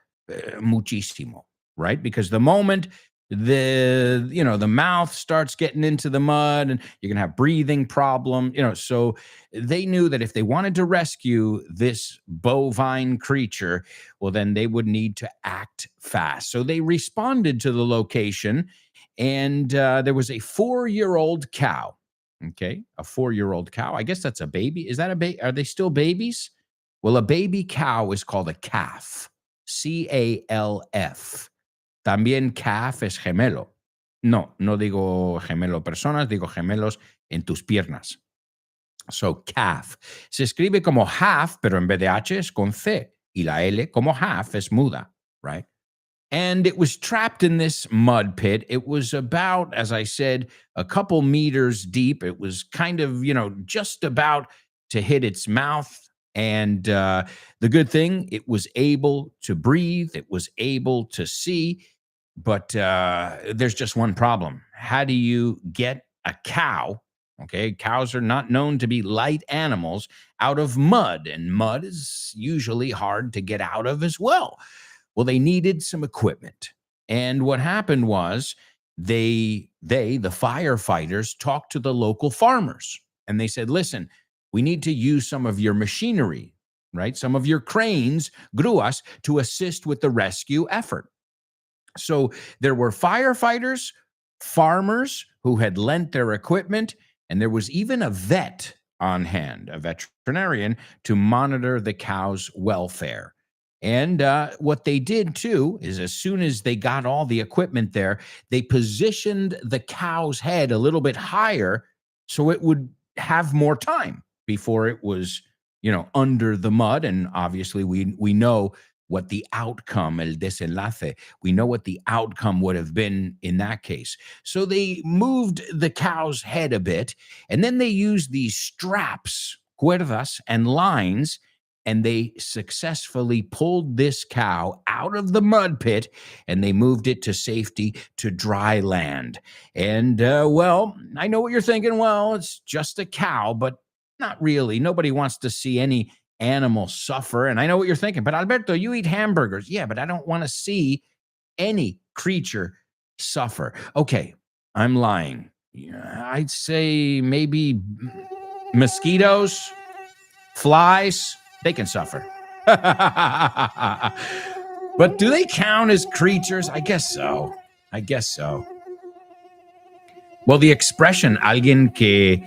muchísimo, right? Because the moment the mouth starts getting into the mud and you're going to have breathing problem, so they knew that if they wanted to rescue this bovine creature, well, then they would need to act fast. So they responded to the location, and there was a 4-year-old cow. Okay, a 4-year-old cow. I guess that's a baby. Is that a baby? Are they still babies? Well, a baby cow is called a calf. C-A-L-F. También calf es gemelo. No digo gemelo personas, digo gemelos en tus piernas. So calf. Se escribe como half, pero en vez de H es con C. Y la L como half es muda, right? And it was trapped in this mud pit. It was about, as I said, a couple meters deep. It was kind of, just about to hit its mouth. And the good thing, it was able to breathe. It was able to see. But there's just one problem. How do you get a cow? Okay, cows are not known to be light animals out of mud. And mud is usually hard to get out of as well. Well, they needed some equipment. And what happened was the firefighters, talked to the local farmers. And they said, listen, we need to use some of your machinery, right? Some of your cranes, gruas, to assist with the rescue effort. So there were firefighters, farmers who had lent their equipment, and there was even a vet on hand, a veterinarian, to monitor the cow's welfare. And what they did, too, is as soon as they got all the equipment there, they positioned the cow's head a little bit higher so it would have more time before it was, under the mud. And obviously, we know what the outcome, el desenlace, we know what the outcome would have been in that case. So they moved the cow's head a bit, and then they used these straps, cuerdas, and lines, and they successfully pulled this cow out of the mud pit, and they moved it to safety to dry land. And, well, I know what you're thinking. Well, it's just a cow, but not really. Nobody wants to see any animal suffer. And I know what you're thinking, but Alberto, you eat hamburgers. Yeah, but I don't want to see any creature suffer. Okay, I'm lying. I'd say maybe mosquitoes, flies, they can suffer. But do they count as creatures? I guess so. Well, the expression, alguien que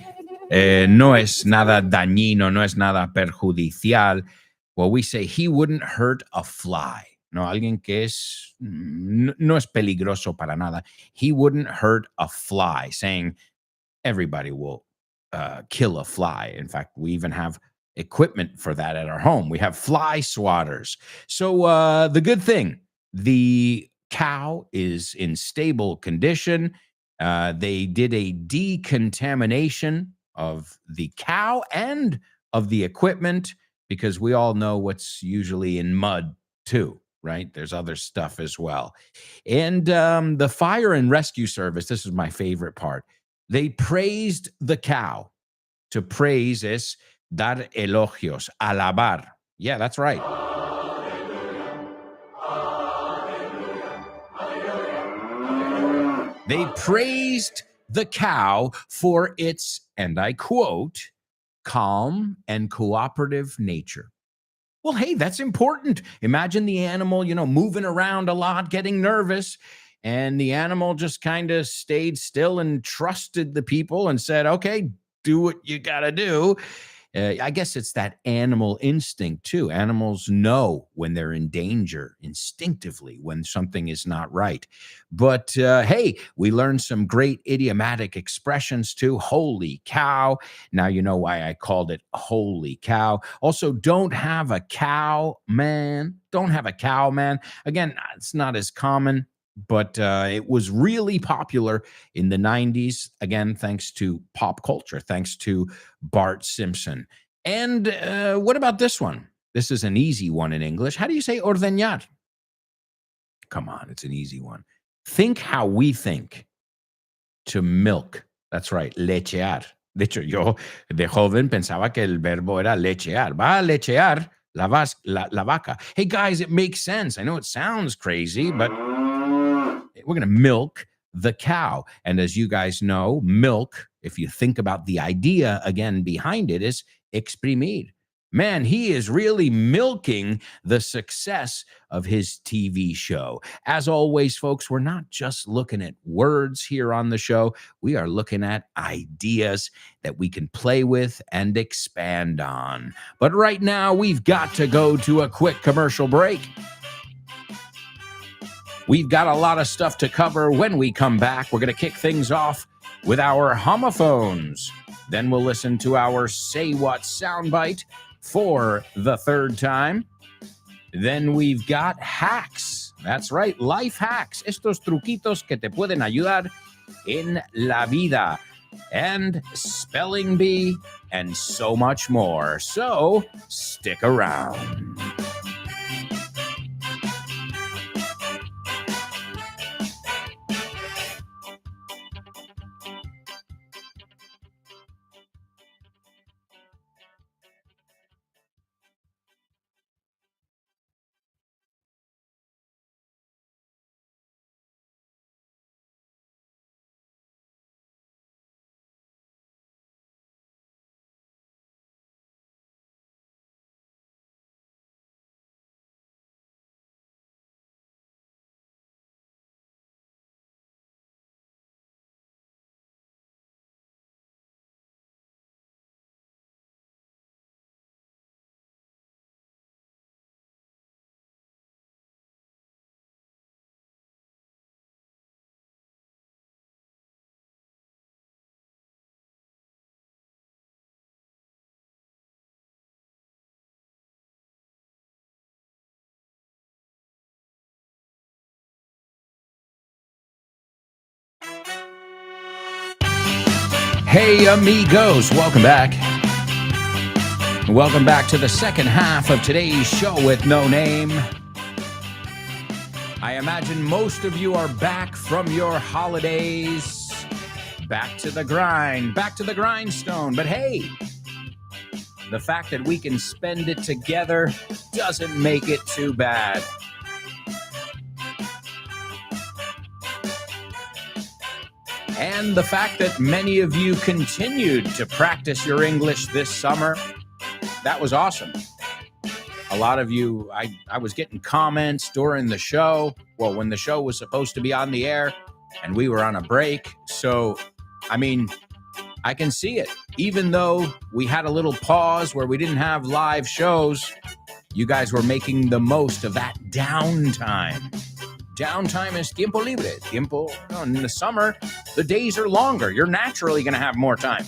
no es nada dañino, no es nada perjudicial, well, we say he wouldn't hurt a fly. No, alguien que no es peligroso para nada. He wouldn't hurt a fly, saying everybody will kill a fly. In fact, we even have equipment for that at our home. We have fly swatters. So the good thing, the cow is in stable condition. They did a decontamination of the cow and of the equipment, because we all know what's usually in mud too, right? There's other stuff as well. And the fire and rescue service, this is my favorite part. They praised the cow. To praise es dar elogios, alabar. Yeah, that's right. They praised the cow for its, and I quote, calm and cooperative nature. Well, hey, that's important. Imagine the animal, moving around a lot, getting nervous, and the animal just kind of stayed still and trusted the people and said, okay, do what you got to do. I guess it's that animal instinct too. Animals know when they're in danger instinctively, when something is not right. But hey, we learned some great idiomatic expressions too. Holy cow. Now you know why I called it holy cow. Also, don't have a cow, man. Don't have a cow, man. Again, it's not as common, but it was really popular in the 90s. Again, thanks to pop culture, thanks to Bart Simpson. And what about this one? This is an easy one in English. How do you say ordeñar? Come on, it's an easy one. Think how we think. To milk. That's right, lechear. De hecho, yo de joven pensaba que el verbo era lechear. Va a lechear la vaca. Hey, guys, it makes sense. I know it sounds crazy, but we're going to milk the cow. And as you guys know, milk, if you think about the idea again behind it, is exprimir. Man, he is really milking the success of his TV show. As always, folks, we're not just looking at words here on the show. We are looking at ideas that we can play with and expand on. But right now, we've got to go to a quick commercial break. We've got a lot of stuff to cover. When we come back, we're going to kick things off with our homophones. Then we'll listen to our Say What soundbite for the third time. Then we've got hacks. That's right, life hacks. Estos truquitos que te pueden ayudar en la vida. And spelling bee and so much more. So stick around. Hey, amigos, welcome back. Welcome back to the second half of today's show with No Name. I imagine most of you are back from your holidays. Back to the grind, back to the grindstone. But hey, the fact that we can spend it together doesn't make it too bad. And the fact that many of you continued to practice your English this summer, that was awesome. A lot of you, I was getting comments during the show. Well, when the show was supposed to be on the air and we were on a break. So, I mean, I can see it. Even though we had a little pause where we didn't have live shows, you guys were making the most of that downtime. Downtime is tiempo libre. Tiempo, in the summer, the days are longer. You're naturally going to have more time,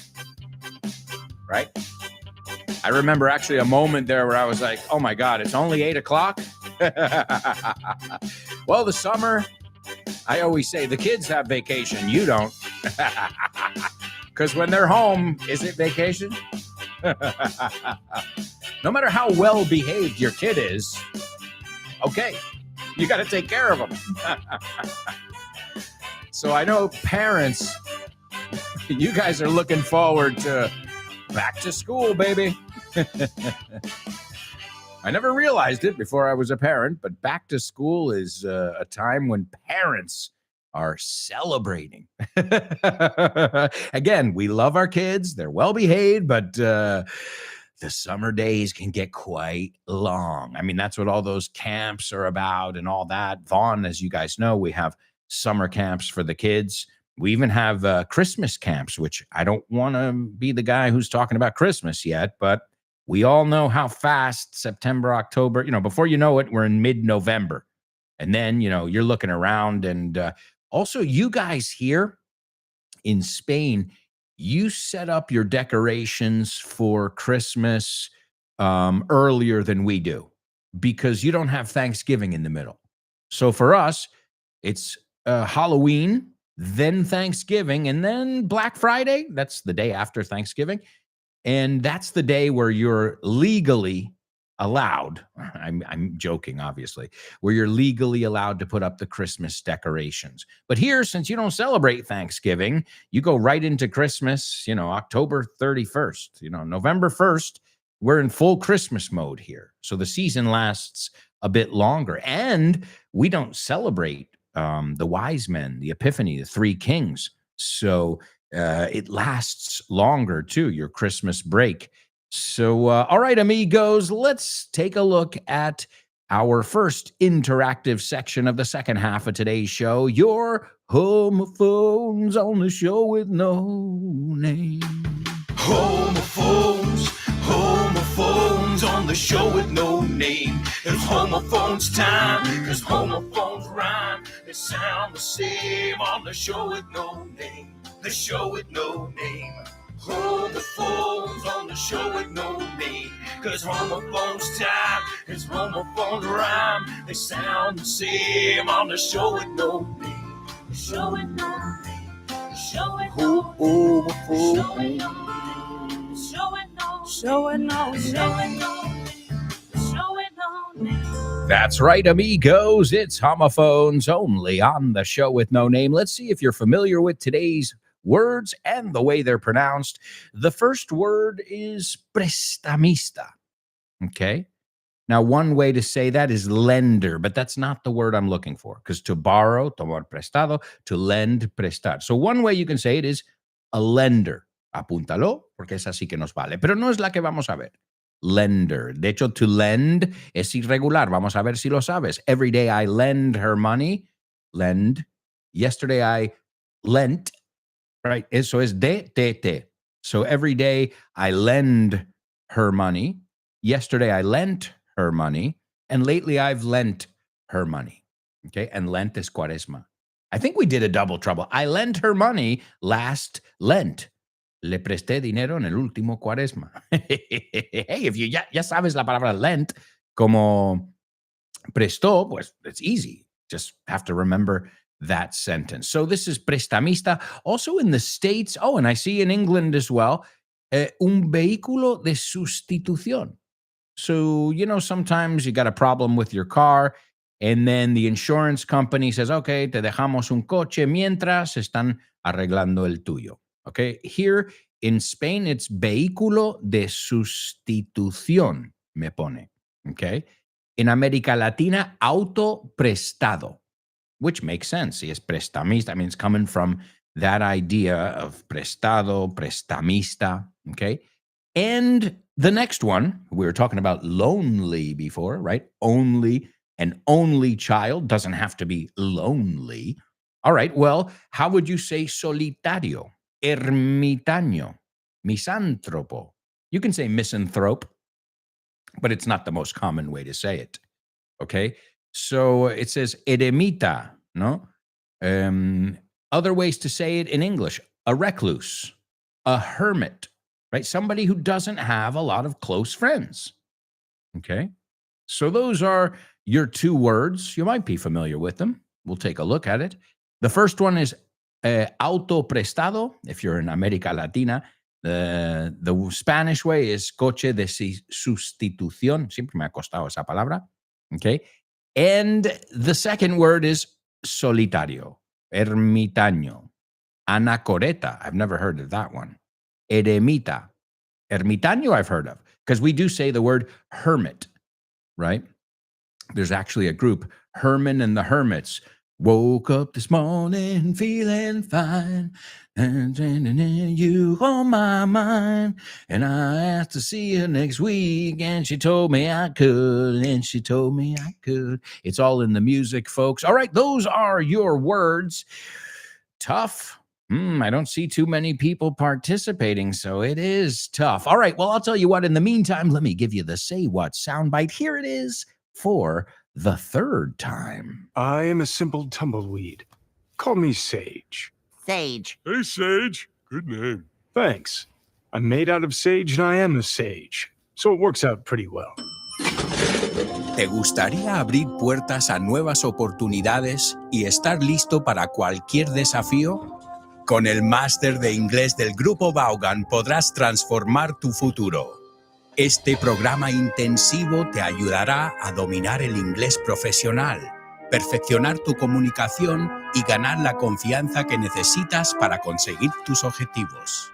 right? I remember actually a moment there where I was like, oh my God, it's only 8 o'clock? Well, the summer, I always say the kids have vacation. You don't. Because when they're home, is it vacation? No matter how well behaved your kid is, okay, You got to take care of them. So I know parents, you guys are looking forward to back to school, baby. I never realized it before I was a parent, but back to school is a time when parents are celebrating. Again, we love our kids. They're well behaved, but the summer days can get quite long. I mean, that's what all those camps are about and all that. Vaughn, as you guys know, we have summer camps for the kids. We even have Christmas camps, which I don't want to be the guy who's talking about Christmas yet, but we all know how fast September, October, before you know it, we're in mid-November. And then, you're looking around. And also, you guys here in Spain, you set up your decorations for Christmas earlier than we do because you don't have Thanksgiving in the middle. So for us, it's Halloween, then Thanksgiving, and then Black Friday. That's the day after Thanksgiving. And that's the day where you're legally allowed, I'm joking, obviously, where you're legally allowed to put up the Christmas decorations. But here, since you don't celebrate Thanksgiving, you go right into Christmas, October 31st, November 1st, we're in full Christmas mode here. So the season lasts a bit longer. And we don't celebrate the wise men, the Epiphany, the three kings. So it lasts longer too, your Christmas break. So, all right, amigos, let's take a look at our first interactive section of the second half of today's show, your homophones on the show with no name. Homophones on the show with no name. It's homophones time, cause homophones rhyme. They sound the same on the show with no name. The show with no name. Homophones on the show with no name. Cause homophones time, cause homophones rhyme. They sound the same on the show with no name. The show with no name. The show with no name. The show with no name. That's right, amigos. It's homophones only on the show with no name. Let's see if you're familiar with today's words and the way they're pronounced. The first word is prestamista. Okay. Now, one way to say that is lender, but that's not the word I'm looking for, because to borrow, tomar prestado, to lend, prestar. So one way you can say it is a lender. Apúntalo, porque es así que nos vale. Pero no es la que vamos a ver. Lender. De hecho, to lend es irregular. Vamos a ver si lo sabes. Every day I lend her money. Lend. Yesterday I lent. Right? Eso es de. So every day I lend her money. Yesterday I lent her money. And lately I've lent her money. Okay? And Lent is Cuaresma. I think we did a double trouble. I lent her money last Lent. Le presté dinero en el último Cuaresma. Hey, if you ya sabes la palabra lent como prestó, pues it's easy. Just have to remember that sentence. So this is prestamista. Also in the States, and I see in England as well, un vehículo de sustitución. So, sometimes you got a problem with your car, and then the insurance company says, okay, te dejamos un coche mientras están arreglando el tuyo. Okay, here in Spain, it's vehículo de sustitución, me pone. Okay, in America Latina, auto prestado, which makes sense. Si es prestamista, I mean, it's coming from that idea of prestado, prestamista. Okay, and the next one, we were talking about lonely before, right? An only child doesn't have to be lonely. All right, well, how would you say solitario? Ermitaño, misántropo. You can say misanthrope, but it's not the most common way to say it. Okay, so it says eremita, no? Other ways to say it in English: a recluse, a hermit, right? Somebody who doesn't have a lot of close friends. Okay, so those are your two words. You might be familiar with them. We'll take a look at it. The first one is auto prestado. If you're in America Latina, the Spanish way is coche de sustitución. Siempre me ha costado esa palabra. Okay. And the second word is solitario, ermitaño, anacoreta. I've never heard of that one. Eremita. Ermitaño I've heard of, because we do say the word hermit, right? There's actually a group, Herman and the Hermits. Woke up this morning feeling fine, and you on my mind. And I asked to see her next week, and she told me I could, and she told me I could. It's all in the music, folks. All right, those are your words. Tough. I don't see too many people participating, so it is tough. All right, well, I'll tell you what. In the meantime, let me give you the Say What soundbite. Here it is for the third time. I am a simple tumbleweed. Call me Sage. Sage. Hey, Sage. Good name. Thanks. I'm made out of sage and I am a sage, so it works out pretty well. ¿Te gustaría abrir puertas a nuevas oportunidades y estar listo para cualquier desafío? Con el máster de inglés del Grupo Vaughan podrás transformar tu futuro. Este programa intensivo te ayudará a dominar el inglés profesional, perfeccionar tu comunicación y ganar la confianza que necesitas para conseguir tus objetivos.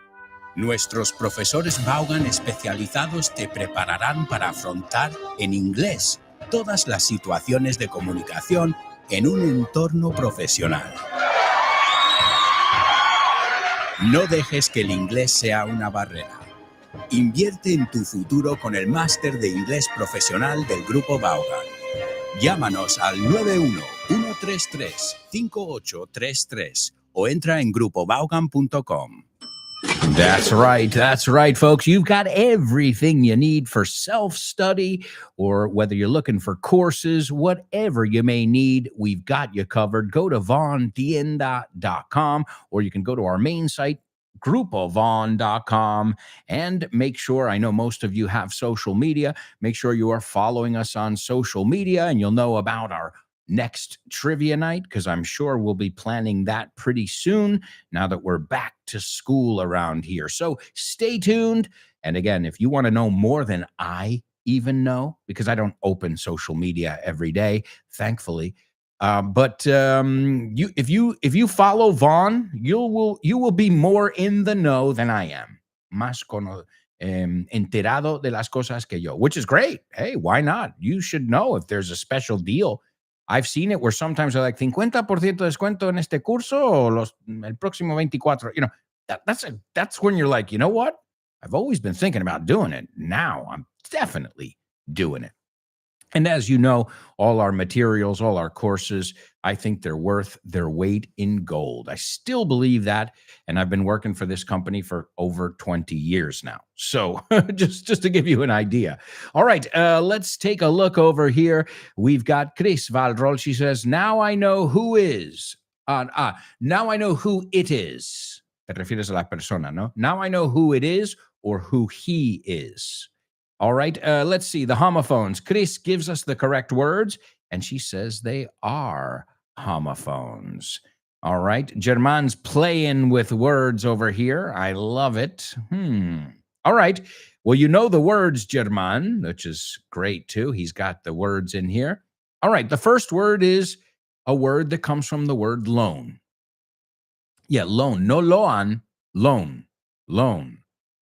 Nuestros profesores Vaughan especializados te prepararán para afrontar en inglés todas las situaciones de comunicación en un entorno profesional. No dejes que el inglés sea una barrera. Invierte en tu futuro con el máster de inglés profesional del Grupo Vaughan. Llámanos al 91-133-5833 o entra en grupovaughan.com. That's right, folks. You've got everything you need for self-study, or whether you're looking for courses, whatever you may need, we've got you covered. Go to vaughantienda.com, or you can go to our main site, grupovaughn.com, and make sure, I know most of you have social media, make sure you are following us on social media, and you'll know about our next trivia night, because I'm sure we'll be planning that pretty soon now that we're back to school around here. So stay tuned. And again, if you want to know more than I even know, because I don't open social media every day, thankfully, but if you follow Vaughn, you will be more in the know than I am. Más enterado de las cosas que yo, which is great. Hey, why not? You should know if there's a special deal. I've seen it where sometimes they're like 50% de descuento en este curso o el próximo 24. You know, that's when you're like, you know what? I've always been thinking about doing it. Now I'm definitely doing it. And as you know, all our materials, all our courses, I think they're worth their weight in gold. I still believe that. And I've been working for this company for over 20 years now. So just to give you an idea. All right, let's take a look over here. We've got Chris Valrol. She says, now I know who is. Now I know who it is. Te refieres a la persona, no? Now I know who it is or who he is. All right, let's see. The homophones. Chris gives us the correct words, and she says they are homophones. All right, German's playing with words over here. I love it. All right, well, you know the words, German, which is great, too. He's got the words in here. All right, the first word is a word that comes from the word loan. Yeah, loan. No loan, loan. Loan.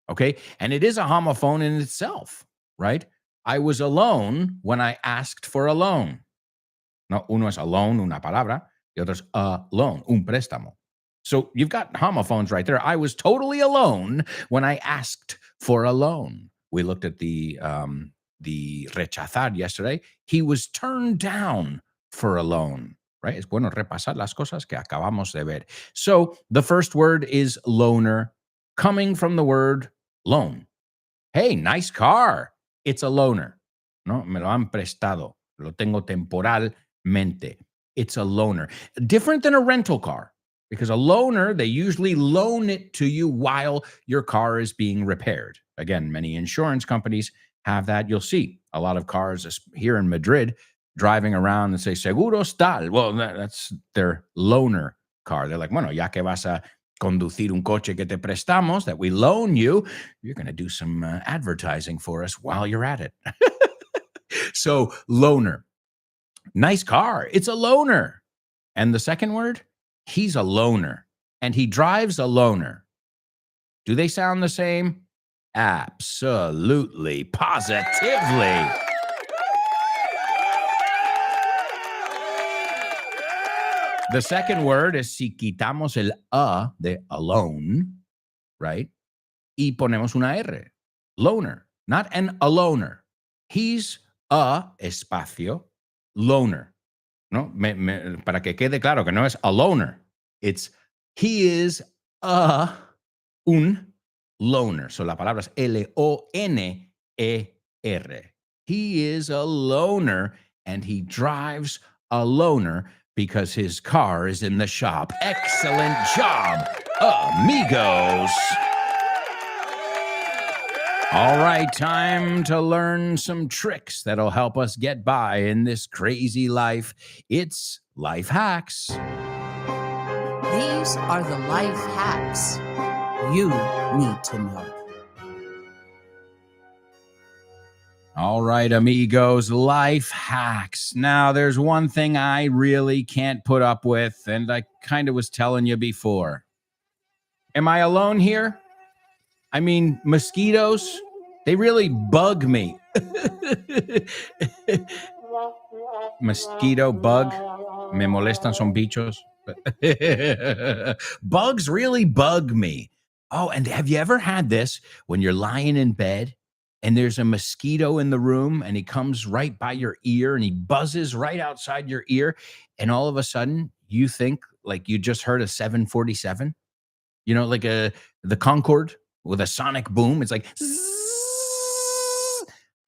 Okay, and it is a homophone in itself, right? I was alone when I asked for a loan. No, uno es alone, una palabra, y otro es a loan, un préstamo. So you've got homophones right there. I was totally alone when I asked for a loan. We looked at the rechazar yesterday. He was turned down for a loan, right? Es bueno repasar las cosas que acabamos de ver. So the first word is loaner, coming from the word loan. Hey, nice car. It's a loaner. No, me lo han prestado. Lo tengo temporalmente. It's a loaner. Different than a rental car, because a loaner, they usually loan it to you while your car is being repaired. Again, many insurance companies have that. You'll see a lot of cars here in Madrid driving around and say, Seguros tal. Well, that's their loaner car. They're like, bueno, ya que vas a conducir un coche que te prestamos, that we loan you, you're going to do some advertising for us while you're at it. So loaner. nice car. It's a loaner. And the second word, he's a loner. And he drives a loner. Do they sound the same? Absolutely, positively. The second word is si quitamos el a de alone, right? Y ponemos una R. Loner, not an aloner. He's a espacio loner. ¿No? Para que quede claro que no es a loner. It's he is un loner. So la palabra es L-O-N-E-R. He is a loner and he drives a loner because his car is in the shop. Excellent job, amigos. All right, time to learn some tricks that'll help us get by in this crazy life. It's Life Hacks. These are the life hacks you need to know. All right, amigos, life hacks. Now, there's one thing I really can't put up with, and I kind of was telling you before. Am I alone here? I mean, mosquitoes, they really bug me. Mosquito, bug, me molestan son bichos. Bugs really bug me. Oh, and have you ever had this when you're lying in bed and there's a mosquito in the room and he comes right by your ear and he buzzes right outside your ear and all of a sudden you think like you just heard a 747? You know, like the Concorde with a sonic boom. It's like,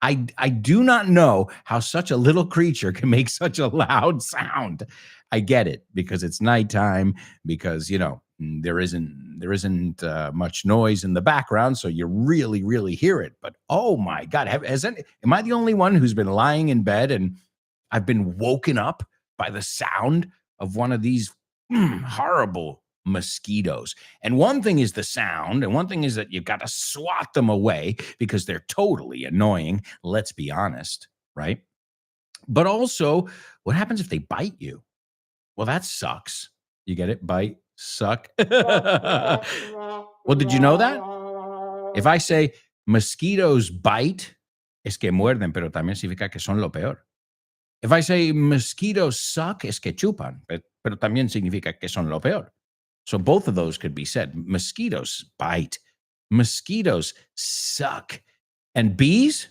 I do not know how such a little creature can make such a loud sound. I get it because it's nighttime, because, you know, there isn't much noise in the background, so you really, really hear it. But oh my God, am I the only one who's been lying in bed and I've been woken up by the sound of one of these horrible mosquitoes? And one thing is the sound, and one thing is that you've got to swat them away because they're totally annoying. Let's be honest, right? But also, what happens if they bite you? Well, that sucks. You get it? Bite, suck. Well, did you know that? If I say mosquitoes bite, es que muerden, pero también significa que son lo peor. If I say mosquitoes suck, es que chupan, pero también significa que son lo peor. So both of those could be said. Mosquitoes bite. Mosquitoes suck. And bees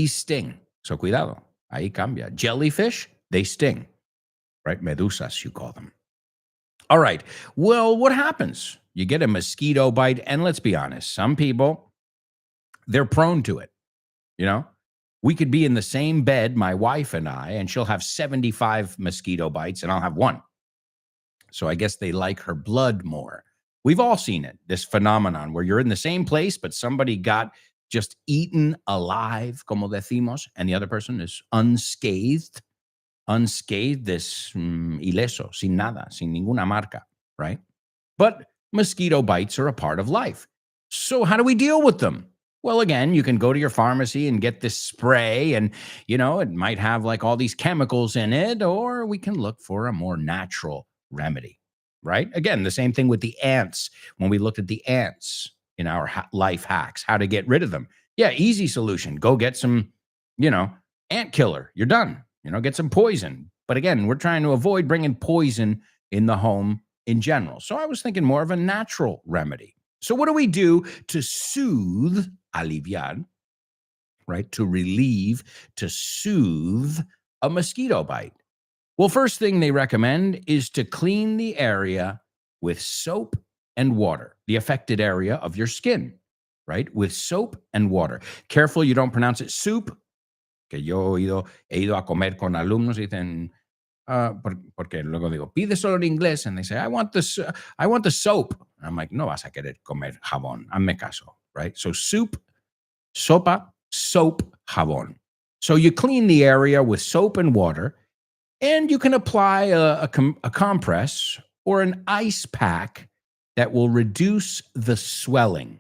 sting. So cuidado. Ahí cambia. Jellyfish, they sting. Right? Medusas, you call them. All right. Well, what happens? You get a mosquito bite, and let's be honest, some people, they're prone to it. You know, we could be in the same bed, my wife and I, and she'll have 75 mosquito bites, and I'll have one. So I guess they like her blood more. We've all seen it, this phenomenon where you're in the same place, but somebody got just eaten alive, como decimos, and the other person is unscathed. Unscathed is ileso, sin nada, sin ninguna marca, right? But mosquito bites are a part of life. So how do we deal with them? Well, again, you can go to your pharmacy and get this spray and, you know, it might have like all these chemicals in it, or we can look for a more natural remedy, right? Again, the same thing with the ants. When we looked at the ants in our life hacks, how to get rid of them. Yeah, easy solution. Go get some, you know, ant killer. You're done. You know, get some poison. But again, we're trying to avoid bringing poison in the home in general. So I was thinking more of a natural remedy. So what do we do to soothe, aliviar, right? To relieve, to soothe a mosquito bite? Well, first thing they recommend is to clean the area with soap and water, the affected area of your skin, right? With soap and water. Careful you don't pronounce it soup, que yo he ido a comer con alumnos y dicen, porque luego digo, pide solo en inglés, and they say, I want the soap. I'm like, no vas a querer comer jabón, hazme caso, right? So soup, sopa, soap, jabón. So you clean the area with soap and water, and you can apply a compress or an ice pack that will reduce the swelling.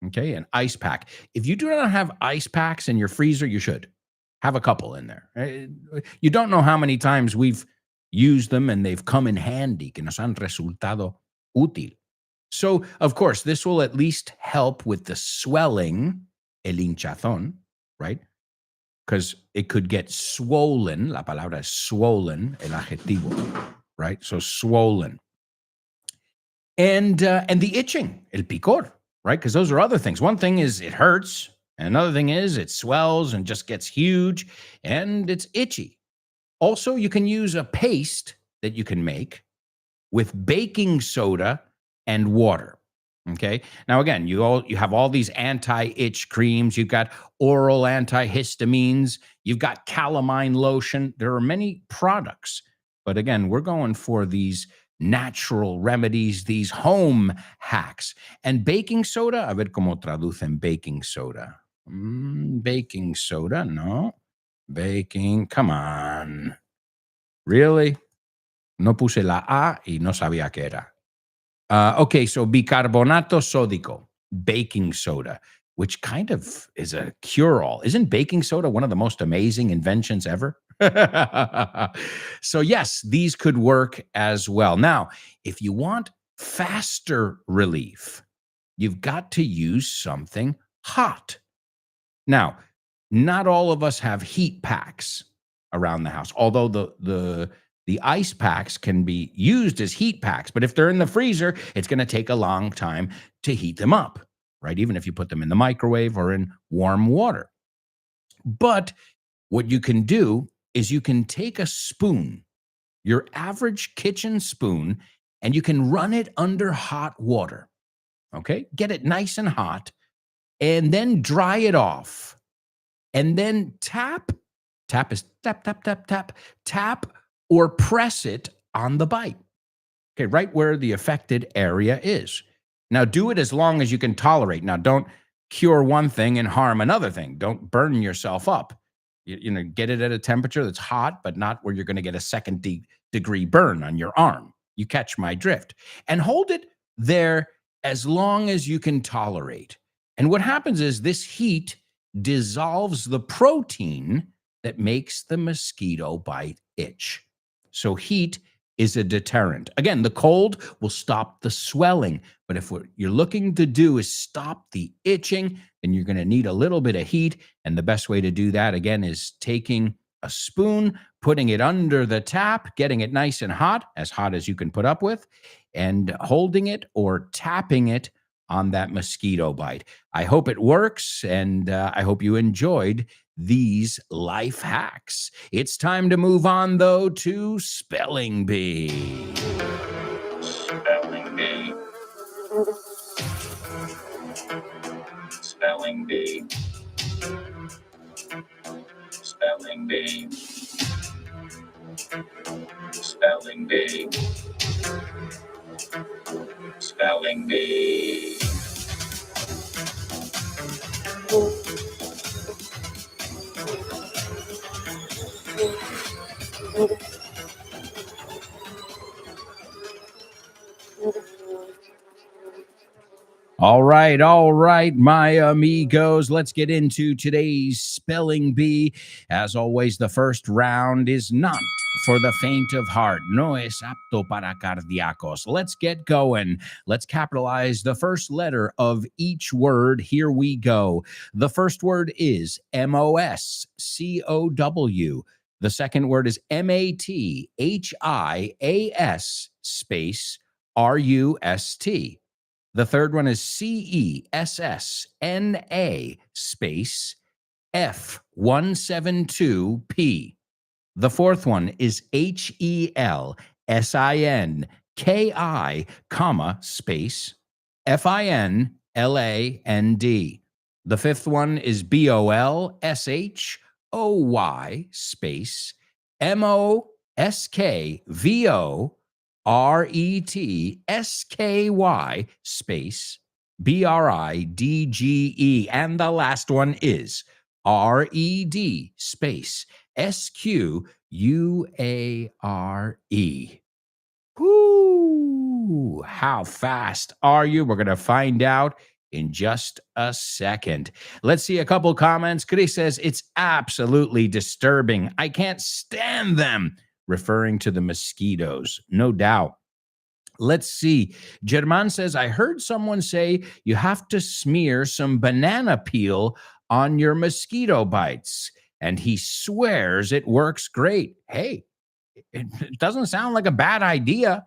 Okay, an ice pack. If you do not have ice packs in your freezer, you should. Have a couple in there. You don't know how many times we've used them and they've come in handy, que nos han resultado útil. So, of course, this will at least help with the swelling, el hinchazón, right? Because it could get swollen. La palabra es swollen, el adjetivo, right? So swollen. And the itching, el picor, right? Because those are other things. One thing is it hurts. And another thing is it swells and just gets huge and it's itchy. Also, you can use a paste that you can make with baking soda and water. Okay. Now, again, you have all these anti-itch creams. You've got oral antihistamines. You've got calamine lotion. There are many products. But again, we're going for these natural remedies, these home hacks. And baking soda, a ver cómo traducen baking soda. Baking soda, no. Baking, come on. Really? No puse la A y no sabía qué era. Okay, so bicarbonato sódico, baking soda, which kind of is a cure-all. Isn't baking soda one of the most amazing inventions ever? So yes, these could work as well. Now, if you want faster relief, you've got to use something hot. Now, not all of us have heat packs around the house, although the ice packs can be used as heat packs. But if they're in the freezer, it's going to take a long time to heat them up, right? Even if you put them in the microwave or in warm water. But what you can do is you can take a spoon, your average kitchen spoon, and you can run it under hot water, okay? Get it nice and hot, and then dry it off. And then tap is tap, or press it on the bite, okay, right where the affected area is. Now, do it as long as you can tolerate. Now, don't cure one thing and harm another thing. Don't burn yourself up. You know, get it at a temperature that's hot, but not where you're going to get a second degree burn on your arm. You catch my drift. And hold it there as long as you can tolerate. And what happens is this heat dissolves the protein that makes the mosquito bite itch. So heat is a deterrent. Again, the cold will stop the swelling, but if what you're looking to do is stop the itching, then you're going to need a little bit of heat. And the best way to do that, again, is taking a spoon, putting it under the tap, getting it nice and hot as you can put up with, and holding it or tapping it on that mosquito bite. I hope it works, and I hope you enjoyed these life hacks. It's time to move on, though, to Spelling Bee. Spelling Bee. Spelling Bee. Spelling Bee. Spelling Bee. Spelling Bee. All right, my amigos. Let's get into today's Spelling Bee. As always, the first round is not for the faint of heart. No es apto para cardíacos. Let's get going. Let's capitalize the first letter of each word. Here we go. The first word is MOSCOW. The second word is MATHIAS space RUST. The third one is CESSNA space F172P. The fourth one is HELSINKI, comma, space FINLAND. The fifth one is BOLSHOY space MOSKVORETSKY space BRIDGE. And the last one is RED space SQUARE. Whoo! How fast are you? We're going to find out in just a second. Let's see a couple comments. Chris says, it's absolutely disturbing. I can't stand them, referring to the mosquitoes. No doubt. Let's see. German says, I heard someone say you have to smear some banana peel on your mosquito bites, and he swears it works great. Hey, it doesn't sound like a bad idea.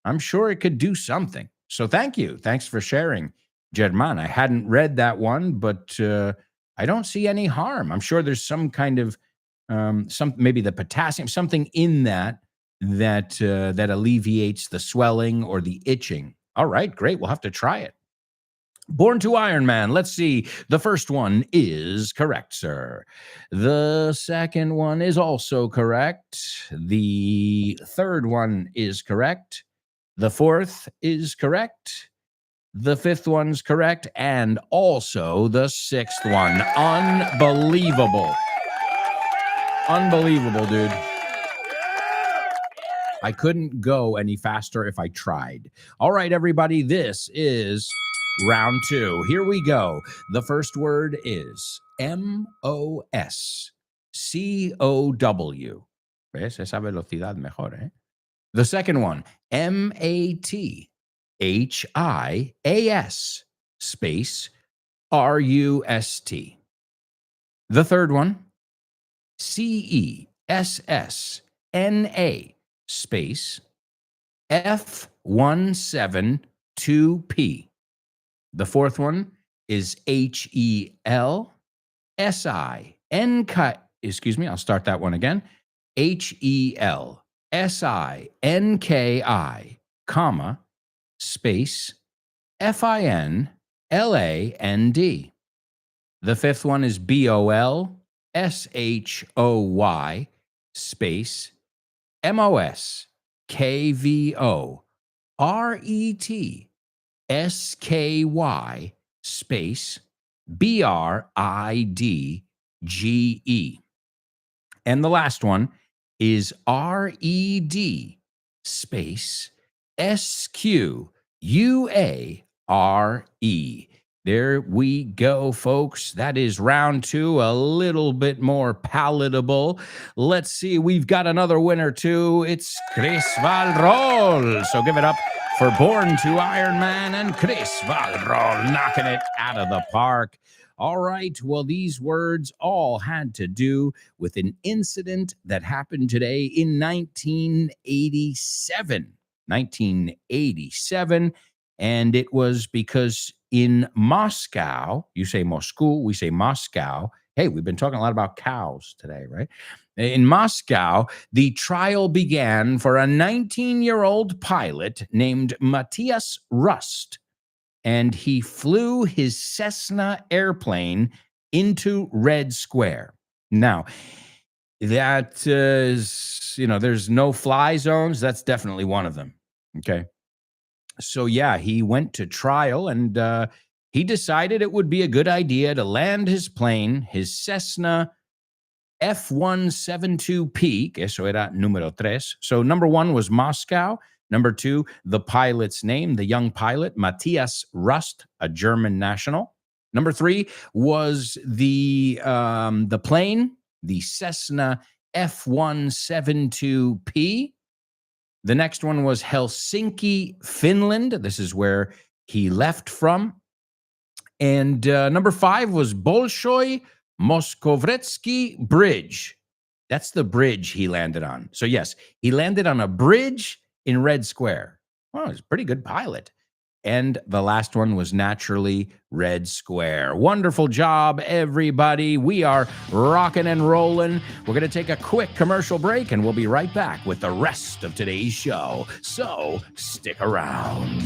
I'm sure it could do something. So thank you. Thanks for sharing, German. I hadn't read that one, but I don't see any harm. I'm sure there's some kind of maybe the potassium, something in that alleviates the swelling or the itching. All right, great. We'll have to try it. Born to Iron Man. Let's see. The first one is correct, sir. The second one is also correct. The third one is correct. The fourth is correct. The fifth one's correct. And also the sixth one. Unbelievable. Unbelievable, dude. I couldn't go any faster if I tried. All right, everybody, this is round 2. Here we go. The first word is M-O-S-C-O-W. ¿Ves? Esa velocidad mejor, eh? The second one, M-A-T-H-I-A-S space R-U-S-T. The third one, C-E-S-S-N-A space F172P. The fourth one is H-E-L-S-I-N-K. Excuse me, I'll start that one again. H-E-L-S-I-N-K-I, comma, space F-I-N-L-A-N-D. The fifth one is B-O-L-S-H-O-Y, space M-O-S-K-V-O-R-E-T-S-K-Y, space B-R-I-D-G-E. And the last one is R-E-D space S-Q-U-A-R-E. There we go, folks. That is round 2, a little bit more palatable. Let's see. We've got another winner, too. It's Chris Valrol. So give it up for Born to Iron Man and Chris Valrol knocking it out of the park. All right. Well, these words all had to do with an incident that happened today in 1987. 1987. And it was because in Moscow, you say Moscow, we say Moscow. Hey, we've been talking a lot about cows today, right? In Moscow, the trial began for a 19-year-old pilot named Matthias Rust, and he flew his Cessna airplane into Red Square. Now, that is, there's no fly zones. That's definitely one of them, okay? So, yeah, he went to trial, and he decided it would be a good idea to land his plane, his Cessna F172P, que eso era número 3. So number 1 was Moscow. Number 2, the pilot's name, the young pilot, Matthias Rust, a German national. Number 3 was the plane, the Cessna F172P. The next one was Helsinki, Finland. This is where he left from. And number 5 was Bolshoi Moskovetsky Bridge. That's the bridge he landed on. So, yes, he landed on a bridge in Red Square. Well, he's a pretty good pilot. And the last one was naturally Red Square. Wonderful job, everybody. We are rocking and rolling. We're going to take a quick commercial break, and we'll be right back with the rest of today's show. So stick around.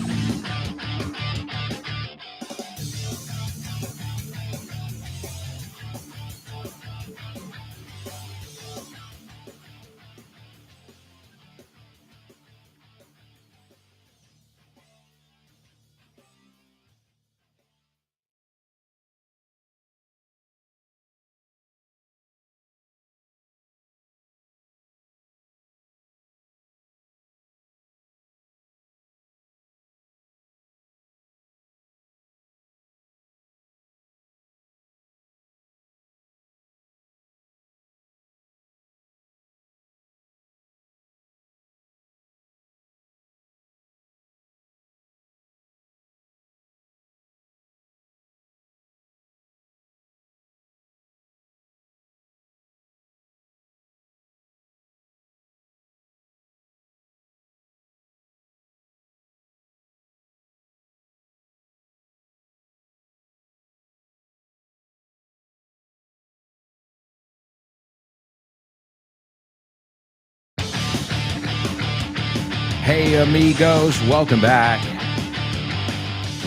Hey, amigos, welcome back.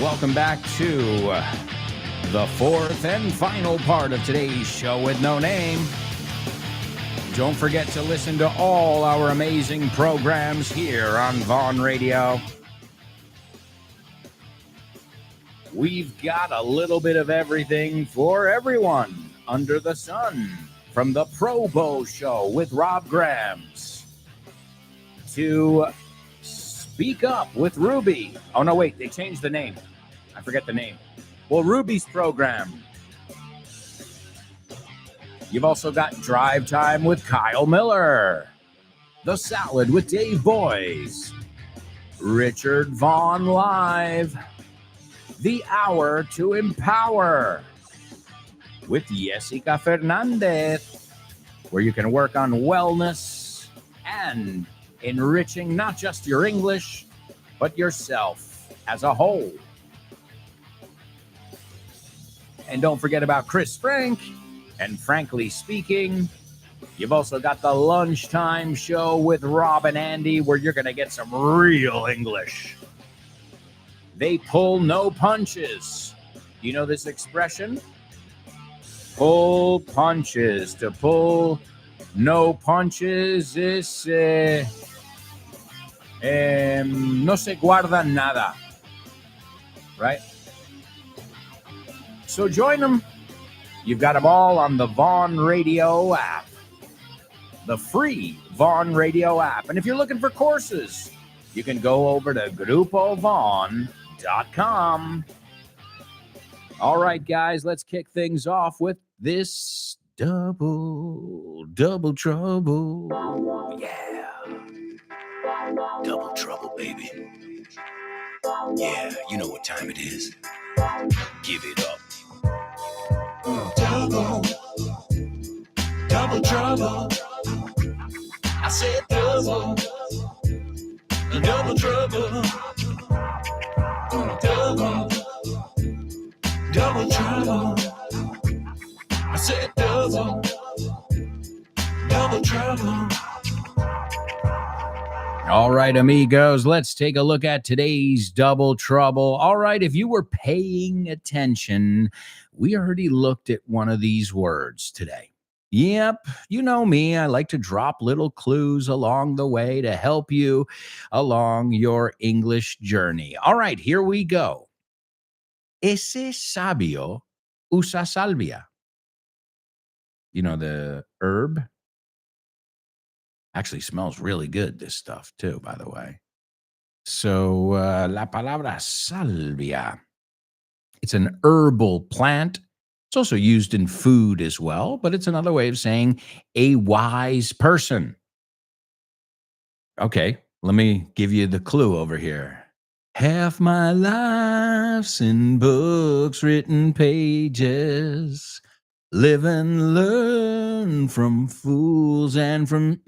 Welcome back to the fourth and final part of today's show with no name. Don't forget to listen to all our amazing programs here on Vaughn Radio. We've got a little bit of everything for everyone under the sun. From the Pro Bowl Show with Rob Grams to Speak Up with Ruby. Oh, no, wait, they changed the name. I forget the name. Well, Ruby's program. You've also got Drive Time with Kyle Miller. The Salad with Dave Boys. Richard Vaughn Live. The Hour to Empower with Jessica Fernandez, where you can work on wellness and enriching not just your English, but yourself as a whole. And don't forget about Chris Frank and Frankly Speaking. You've also got the Lunchtime Show with Rob and Andy, where you're going to get some real English. They pull no punches. You know this expression? Pull punches. To pull no punches is no se guarda nada. Right? So join them. You've got them all on the Vaughn Radio app. The free Vaughn Radio app. And if you're looking for courses, you can go over to grupovaughn.com. All right, guys, let's kick things off with this double trouble. Yeah. Double trouble, baby. Yeah, you know what time it is. Give it up. Double trouble. I said double trouble. Double trouble. I said double trouble. All right, amigos, let's take a look at today's double trouble. All right, if you were paying attention, we already looked at one of these words today. Yep, you know me. I like to drop little clues along the way to help you along your English journey. All right, here we go. Ese sabio usa salvia. You know, the herb. Actually smells really good, this stuff, too, by the way. So, la palabra salvia. It's an herbal plant. It's also used in food as well, but it's another way of saying a wise person. Okay, let me give you the clue over here. Half my life's in books, written pages. Live and learn from fools and from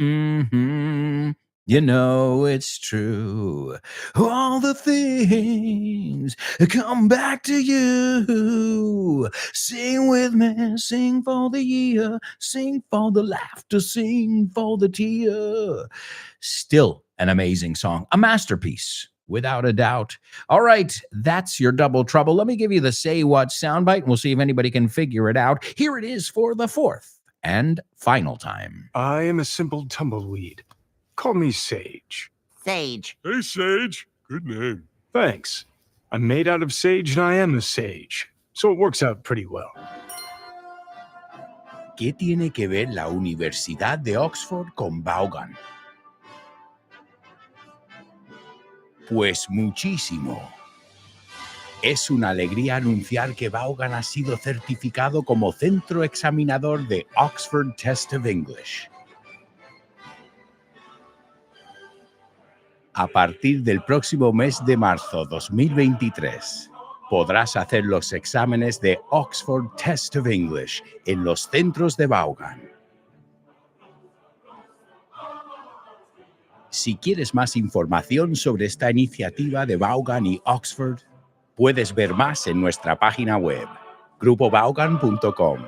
you know it's true. All the things come back to you. Sing with me, sing for the year, sing for the laughter, sing for the tear. Still an amazing song, a masterpiece. Without a doubt. All right, that's your double trouble. Let me give you the Say What soundbite, and we'll see if anybody can figure it out. Here it is for the fourth and final time. I am a simple tumbleweed. Call me Sage. Sage. Hey, Sage. Good name. Thanks. I'm made out of sage and I am a sage, so it works out pretty well. ¿Qué tiene que ver la Universidad de Oxford con Vaughan? Pues muchísimo. Es una alegría anunciar que Vaughan ha sido certificado como centro examinador de Oxford Test of English. A partir del próximo mes de marzo 2023, podrás hacer los exámenes de Oxford Test of English en los centros de Vaughan. Si quieres más información sobre esta iniciativa de Vaughan y Oxford, puedes ver más en nuestra página web, grupovaughan.com.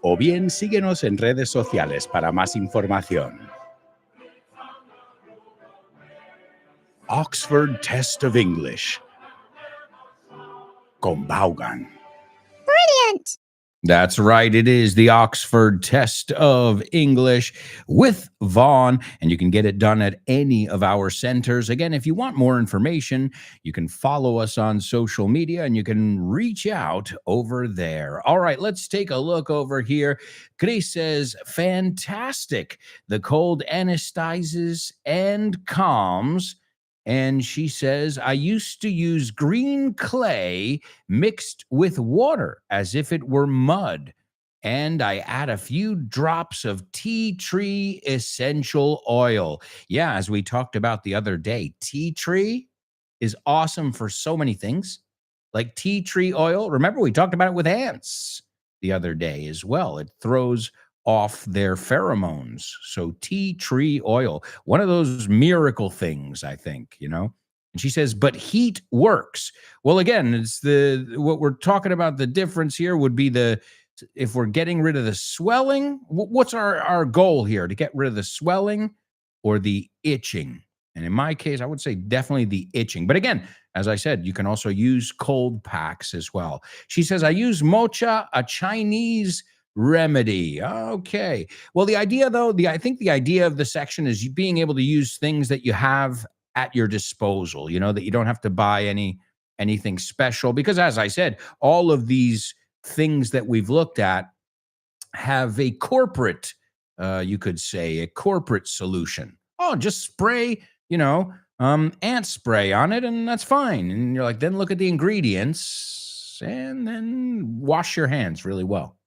O bien síguenos en redes sociales para más información. Oxford Test of English. Con Vaughan. Brilliant! That's right. It is the Oxford Test of English with Vaughn, and you can get it done at any of our centers. Again, if you want more information, you can follow us on social media and you can reach out over there. All right, let's take a look over here. Chris says, fantastic. The cold anesthetizes and calms. And she says, I used to use green clay mixed with water as if it were mud. And I add a few drops of tea tree essential oil. Yeah, as we talked about the other day, tea tree is awesome for so many things. Like tea tree oil. Remember, we talked about it with ants the other day as well. It throws off their pheromones. So tea tree oil, one of those miracle things, I think, you know. And she says, but heat works. Well, again, it's what we're talking about. The difference here would be if we're getting rid of the swelling, what's our goal here? To get rid of the swelling or the itching? And in my case, I would say definitely the itching. But again, as I said, you can also use cold packs as well. She says, I use mocha, a Chinese remedy. Okay. Well, the idea, though, I think the idea of the section is you being able to use things that you have at your disposal, you know, that you don't have to buy anything special. Because as I said, all of these things that we've looked at have a corporate, you could say, a corporate solution. Oh, just spray, you know, ant spray on it, and that's fine. And you're like, then look at the ingredients and then wash your hands really well.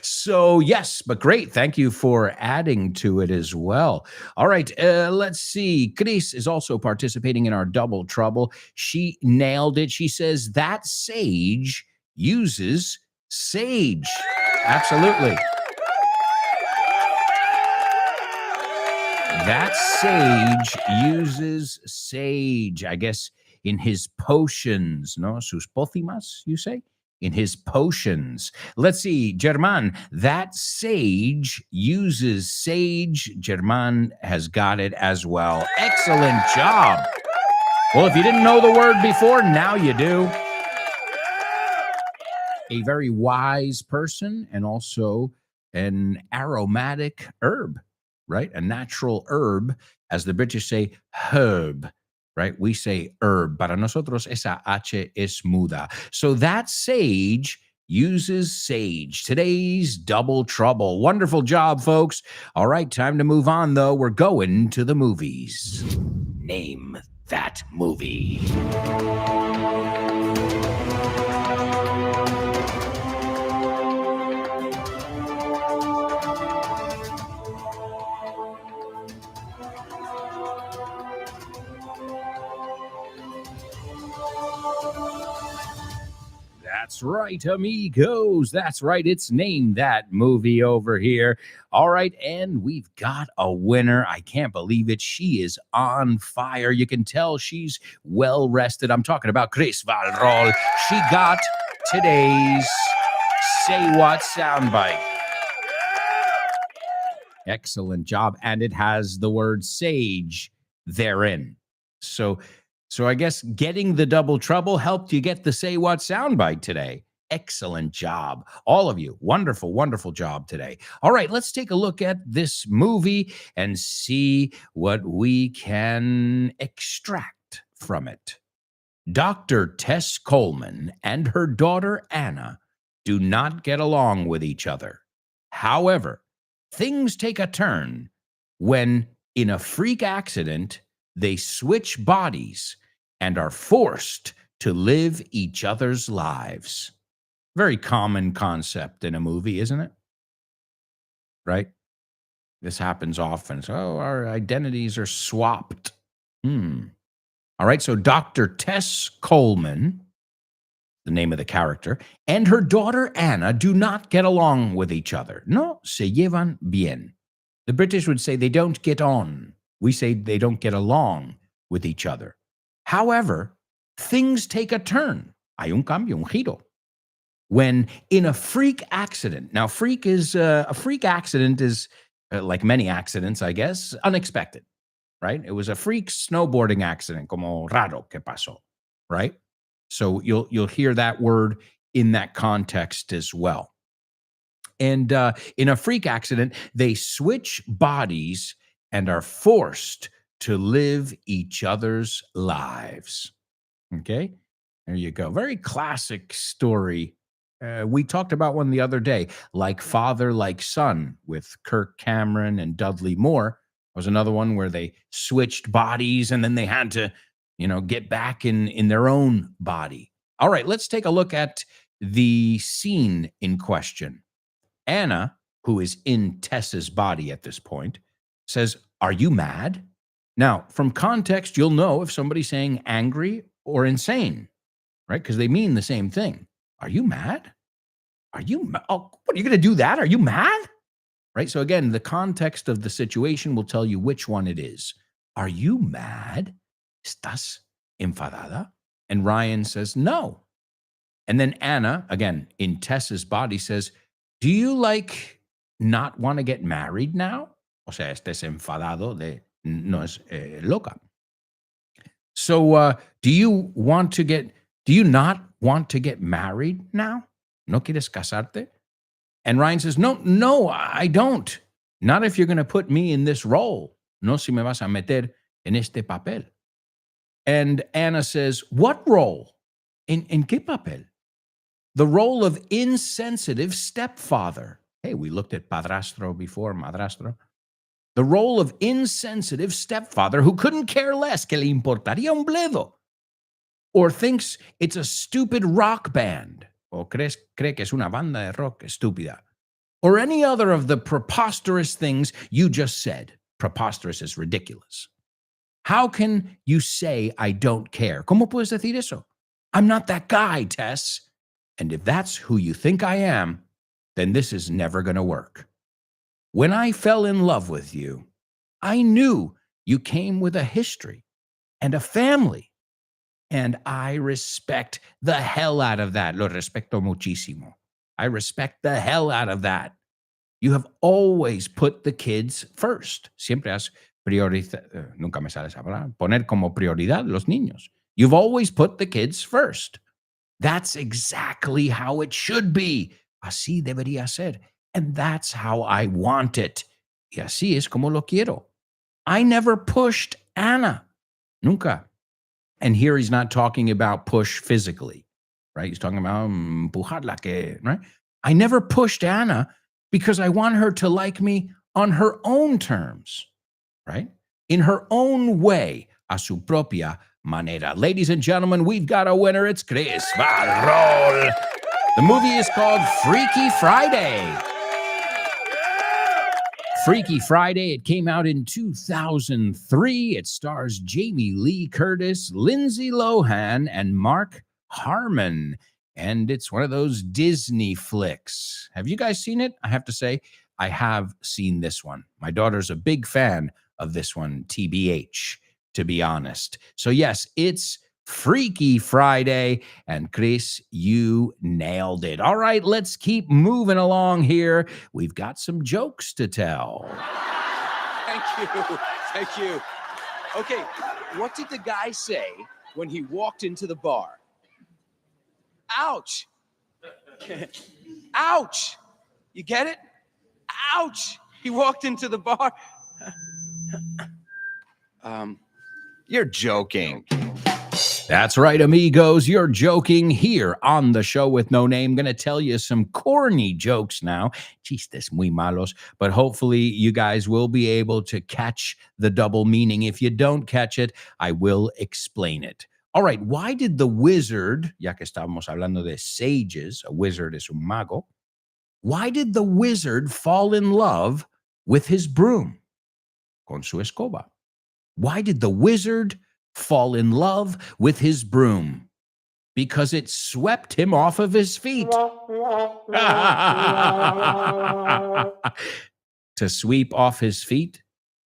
So yes, but great. Thank you for adding to it as well. All right, let's see. Chris is also participating in our double trouble. She nailed it. She says that sage uses sage. Absolutely. That sage uses sage, I guess, in his potions, no? Sus pócimas, you say? In his potions. Let's see, German, that sage uses sage. German has got it as well. Excellent job. Well, if you didn't know the word before, now you do. A very wise person and also an aromatic herb, right? A natural herb, as the British say, herb. Right? We say herb. Para nosotros, esa H es muda. So that sage uses sage. Today's double trouble. Wonderful job, folks. All right, time to move on, though. We're going to the movies. Name that movie. That's right, amigos. That's right. It's Name That Movie over here. All right, and we've got a winner. I can't believe it. She is on fire. You can tell she's well rested. I'm talking about Chris Valrol. She got today's Say What soundbite. Excellent job. And it has the word sage therein. So I guess getting the double trouble helped you get the Say What soundbite today. Excellent job. All of you. Wonderful, wonderful job today. All right, let's take a look at this movie and see what we can extract from it. Dr. Tess Coleman and her daughter Anna do not get along with each other. However, things take a turn when, in a freak accident, they switch bodies and are forced to live each other's lives. Very common concept in a movie, isn't it? Right? This happens often. So, our identities are swapped. All right, so Dr. Tess Coleman, the name of the character, and her daughter Anna do not get along with each other. No, se llevan bien. The British would say they don't get on. We say they don't get along with each other. However, things take a turn. Hay un cambio, un giro. When in a freak accident, now a freak accident is, like many accidents, I guess, unexpected. right? It was a freak snowboarding accident, como raro que pasó, right? So you'll hear that word in that context as well. And in a freak accident, they switch bodies and are forced to live each other's lives. Okay, there you go. Very classic story. We talked about one the other day, Like Father, Like Son, with Kirk Cameron and Dudley Moore. Was another one where they switched bodies and then they had to, get back in their own body. All right, let's take a look at the scene in question. Anna, who is in Tess's body at this point, says, "Are you mad?" Now, from context, you'll know if somebody's saying angry or insane, right? Because they mean the same thing. Are you mad? Are you, oh, what, are you going to do that? Are you mad? Right? So again, the context of the situation will tell you which one it is. Are you mad? ¿Estás enfadada? And Ryan says, no. And then Anna, again, in Tess's body, says, do you not want to get married now? O sea, estés enfadado de no es loca. So do you not want to get married now? ¿No quieres casarte? And Ryan says, no, I don't. Not if you're going to put me in this role. No si me vas a meter en este papel. And Anna says, what role? ¿En qué papel? The role of insensitive stepfather. Hey, we looked at padrastro before, madrastro. The role of insensitive stepfather who couldn't care less, que le importaría un bledo, or thinks it's a stupid rock band, o cree que es una banda de rock estúpida, or any other of the preposterous things you just said. Preposterous is ridiculous. How can you say I don't care? ¿Cómo puedes decir eso? I'm not that guy, Tess. And if that's who you think I am, then this is never going to work. When I fell in love with you, I knew you came with a history and a family. And I respect the hell out of that. Lo respeto muchísimo. I respect the hell out of that. You have always put the kids first. Siempre has priorizado, nunca me sale esa palabra, poner como prioridad los niños. You've always put the kids first. That's exactly how it should be. Así debería ser. And that's how I want it. Y así es como lo quiero. I never pushed Anna. Nunca. And here he's not talking about push physically, right? He's talking about empujarla, right? I never pushed Anna because I want her to like me on her own terms, right? In her own way, a su propia manera. Ladies and gentlemen, we've got a winner. It's Chris Varrol. The movie is called Freaky Friday. Freaky Friday. It came out in 2003. It stars Jamie Lee Curtis, Lindsay Lohan, and Mark Harmon. And it's one of those Disney flicks. Have you guys seen it? I have to say, I have seen this one. My daughter's a big fan of this one, TBH, to be honest. So yes, it's Freaky Friday. And Chris, you nailed it. All right, let's keep moving along here. We've got some jokes to tell. Thank you. Okay, what did the guy say when he walked into the bar? Ouch. Ouch. You get it? Ouch. He walked into the bar. You're joking. That's right, amigos. You're joking here on the show with no name. Going to tell you some corny jokes now. Chistes muy malos. But hopefully you guys will be able to catch the double meaning. If you don't catch it, I will explain it. All right, why did the wizard, ya que estábamos hablando de sages, a wizard es un mago, why did the wizard fall in love with his broom? Con su escoba. Why did the wizard fall in love with his broom? Because it swept him off of his feet. To sweep off his feet.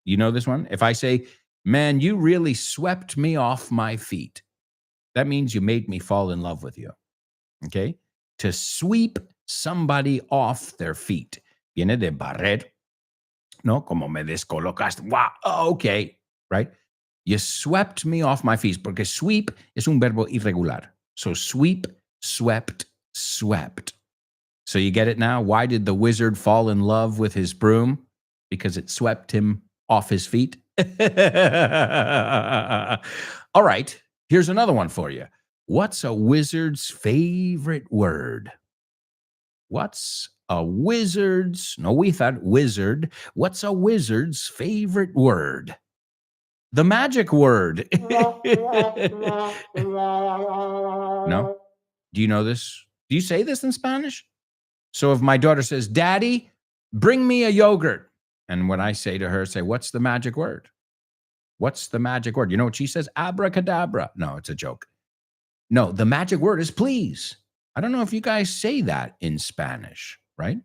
You know this one? If I say, man, you really swept me off my feet, that means you made me fall in love with you. Okay? To sweep somebody off their feet. Viene de barrer. No, como me descolocaste. Wow. Oh, okay. right? You swept me off my feet, porque sweep es un verbo irregular. So sweep, swept, swept. So you get it now? Why did the wizard fall in love with his broom? Because it swept him off his feet. All right, here's another one for you. What's a wizard's favorite word? What's a wizard's, no, we thought wizard. What's a wizard's favorite word? The magic word. No? Do you know this? Do you say this in Spanish? So if my daughter says, Daddy, bring me a yogurt. And when I say to her, say, what's the magic word? What's the magic word? You know what she says? Abracadabra. No, it's a joke. No, the magic word is please. I don't know if you guys say that in Spanish, right?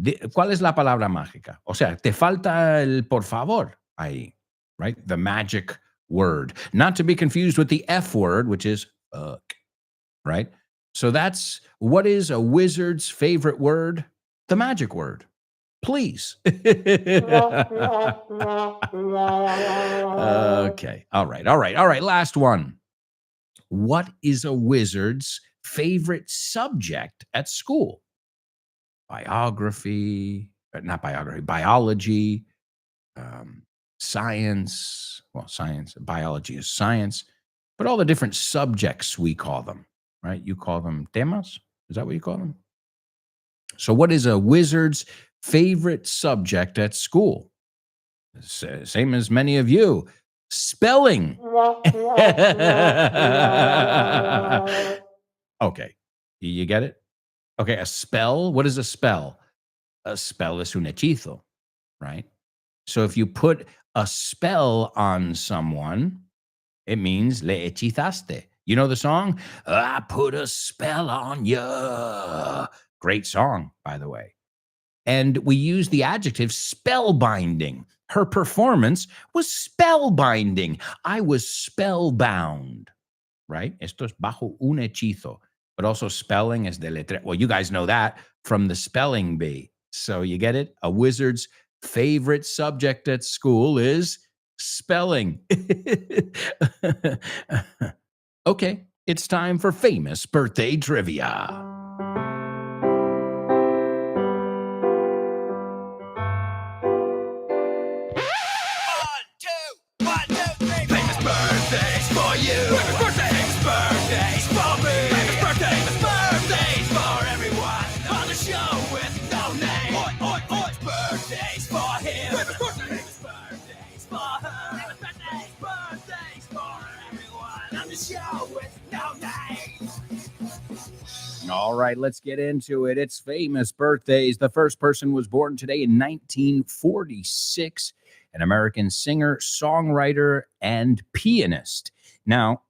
¿Cuál es la palabra mágica? O sea, te falta el por favor ahí, right? The magic word. Not to be confused with the F word, which is fuck, right? So that's, what is a wizard's favorite word? The magic word. Please. Okay. All right. Last one. What is a wizard's favorite subject at school? Biology, science. Well, science, biology is science, but all the different subjects we call them, right? You call them temas? Is that what you call them? So what is a wizard's favorite subject at school? Same as many of you. Spelling. Okay. You get it? Okay, a spell. What is a spell? A spell is un hechizo, right? So if you put a spell on someone, it means le hechizaste. You know the song? I put a spell on you. Great song, by the way. And we use the adjective spellbinding. Her performance was spellbinding. I was spellbound, right? Esto es bajo un hechizo. But also spelling is de letra. Well, you guys know that from the spelling bee. So you get it? A wizard's favorite subject at school is spelling. Okay, it's time for famous birthday trivia. Birthdays for you. Famous birthdays for me. Famous birthdays for everyone on the show with no name. Famous birthdays for him. Famous birthdays for her. Famous birthdays for everyone on the show with no name. All right, let's get into it. It's famous birthdays. The first person was born today in 1946. An American singer, songwriter, and pianist. Now,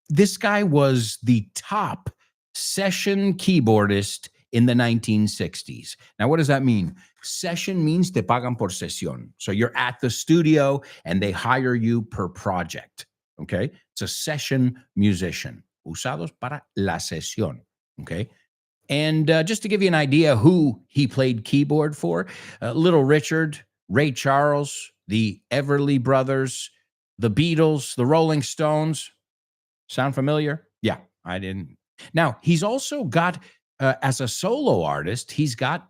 this guy was the top session keyboardist in the 1960s. Now, what does that mean? Session means te pagan por sesión. So you're at the studio and they hire you per project, okay? It's a session musician. Usados para la sesión, okay? And just to give you an idea who he played keyboard for, Little Richard, Ray Charles, the Everly Brothers, the Beatles, the Rolling Stones. Sound familiar? Yeah, I didn't. Now, he's also got, as a solo artist, he's got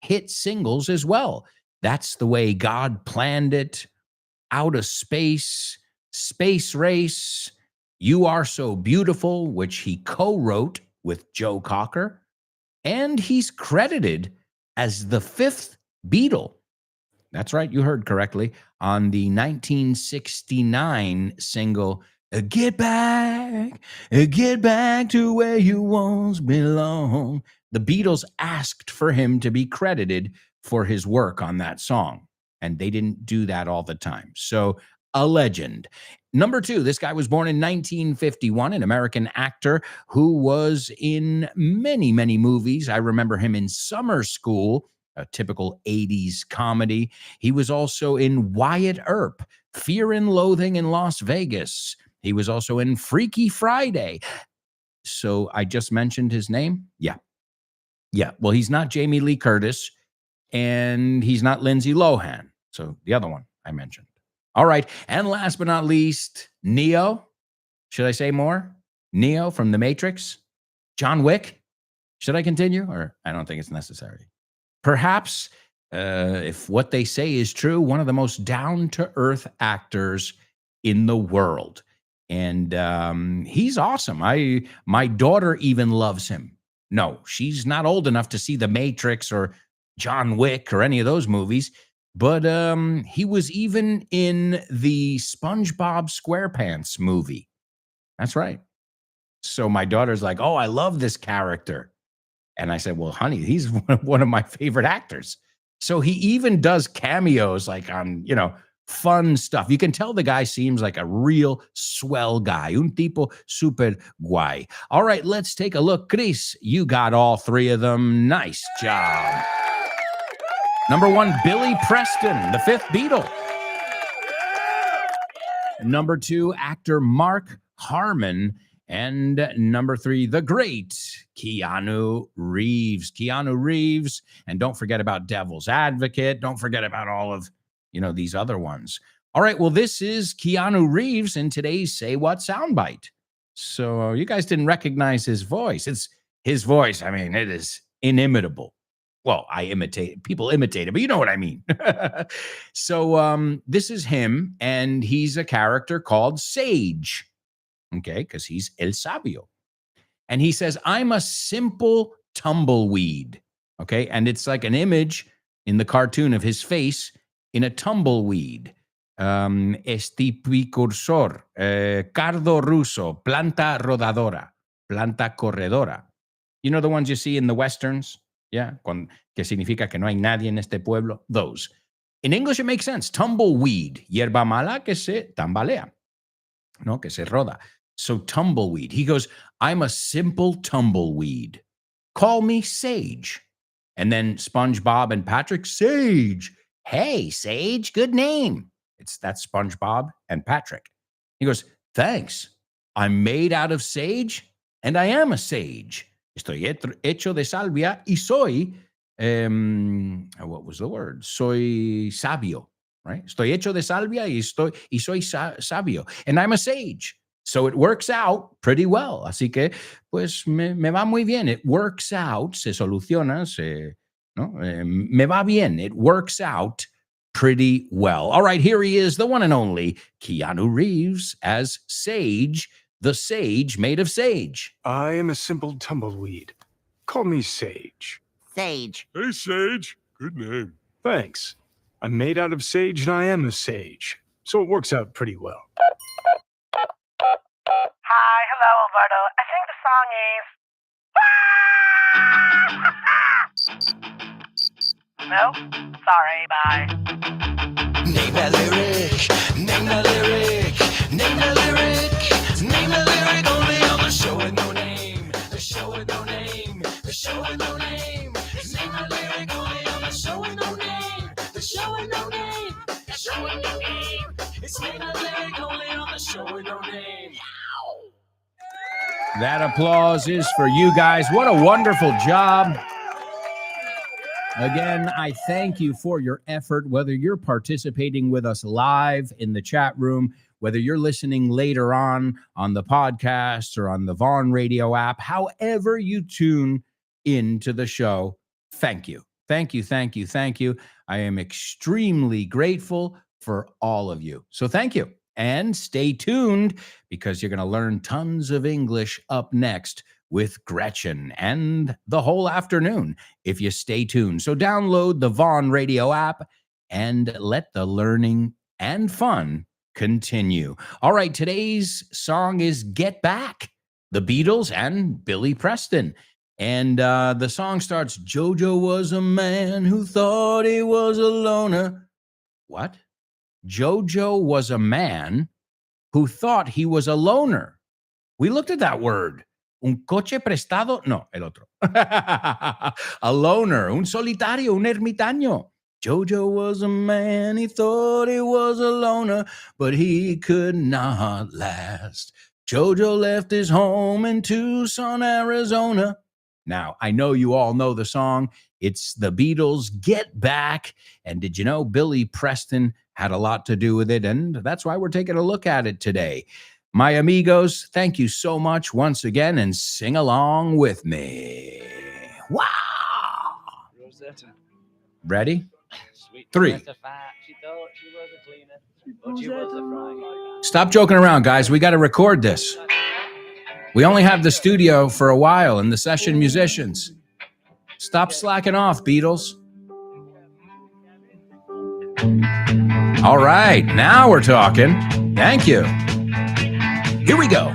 hit singles as well. That's the Way God Planned It, Out of Space, Space Race, You Are So Beautiful, which he co-wrote with Joe Cocker. And he's credited as the fifth Beatle. That's right, you heard correctly, on the 1969 single, Get Back to Where You Once Belong. The Beatles asked for him to be credited for his work on that song, and they didn't do that all the time. So, a legend. Number two, this guy was born in 1951, an American actor who was in many, many movies. I remember him in Summer School, a typical 80s comedy. He was also in Wyatt Earp, Fear and Loathing in Las Vegas. He was also in Freaky Friday. So I just mentioned his name? Yeah. Well, he's not Jamie Lee Curtis, and he's not Lindsay Lohan. So the other one I mentioned. All right. And last but not least, Neo. Should I say more? Neo from The Matrix? John Wick? Should I continue? Or I don't think it's necessary. Perhaps, if what they say is true, one of the most down-to-earth actors in the world. And he's awesome. My daughter even loves him. No, she's not old enough to see The Matrix or John Wick or any of those movies, but he was even in the SpongeBob SquarePants movie. That's right. So my daughter's like, "Oh, I love this character." And I said, "Well, honey, he's one of my favorite actors." So he even does cameos like on, fun stuff. You can tell the guy seems like a real swell guy. Un tipo super guay. All right, let's take a look. Chris, you got all three of them. Nice job. Number 1, Billy Preston, the fifth Beatle. Number 2, actor Mark Harmon. And number 3, the great Keanu Reeves. Keanu Reeves. And don't forget about Devil's Advocate. Don't forget about all of, these other ones. All right, well, this is Keanu Reeves in today's Say What soundbite. So you guys didn't recognize his voice. It's his voice. I mean, it is inimitable. Well, people imitate it, but you know what I mean. So this is him, and he's a character called Sage. Okay, because he's El Sabio. And he says, "I'm a simple tumbleweed." Okay, and it's like an image in the cartoon of his face in a tumbleweed. Estipicursor, cardo ruso, planta rodadora, planta corredora. You know the ones you see in the Westerns? Yeah, que significa que no hay nadie en este pueblo. Those. In English, it makes sense. Tumbleweed, hierba mala que se tambalea. No, que se roda. So tumbleweed. He goes, "I'm a simple tumbleweed. Call me Sage." And then SpongeBob and Patrick, "Sage. Hey, Sage, good name." That's SpongeBob and Patrick. He goes, "Thanks. I'm made out of sage, and I am a sage. Estoy hecho de salvia y soy, what was the word? Soy sabio, right? Estoy hecho de salvia y soy sabio. And I'm a sage. So it works out pretty well. Así que, pues, me va muy bien. It works out, se soluciona, me va bien. It works out pretty well. All right, here he is, the one and only Keanu Reeves as Sage, the sage made of sage. I am a simple tumbleweed. Call me Sage. Sage. Hey, Sage. Good name. Thanks. I'm made out of sage and I am a sage. So it works out pretty well. Hi, hello, Alberto. I sing the song is... No? Sorry, bye. Name that lyric, name the lyric, name the lyric, name the lyric, only on the show with no name, the show with no name, the show with no name. Name the lyric, only on the show with no name, the show with no name, the show with no name. It's name the lyric, only on the show with no name. That applause is for you guys. What a wonderful job. Again, I thank you for your effort, whether you're participating with us live in the chat room, whether you're listening later on the podcast or on the Vaughn Radio app, however you tune into the show, thank you. Thank you, thank you, thank you. I am extremely grateful for all of you. So thank you. And stay tuned because you're going to learn tons of English up next with Gretchen and the whole afternoon if you stay tuned. So download the Vaughn Radio app and let the learning and fun continue. All right, today's song is Get Back, the Beatles and Billy Preston. And the song starts, Jojo was a man who thought he was a loner. What? Jojo was a man who thought he was a loner. We looked at that word. Un coche prestado. No, el otro. A loner, un solitario, un ermitaño. Jojo was a man, he thought he was a loner, but he could not last. Jojo left his home in Tucson, Arizona. Now, I know you all know the song. It's the Beatles' Get Back. And did you know Billy Preston had a lot to do with it, and that's why we're taking a look at it today. My amigos, thank you so much once again, and sing along with me. Wow! Rosetta. Ready? Sweet 3. Rosetta fat. She thought she was a cleaner, but she was a fry. Stop joking around, guys. We got to record this. We only have the studio for a while and the session musicians. Stop slacking off, Beatles. All right, now we're talking. Thank you. Here we go.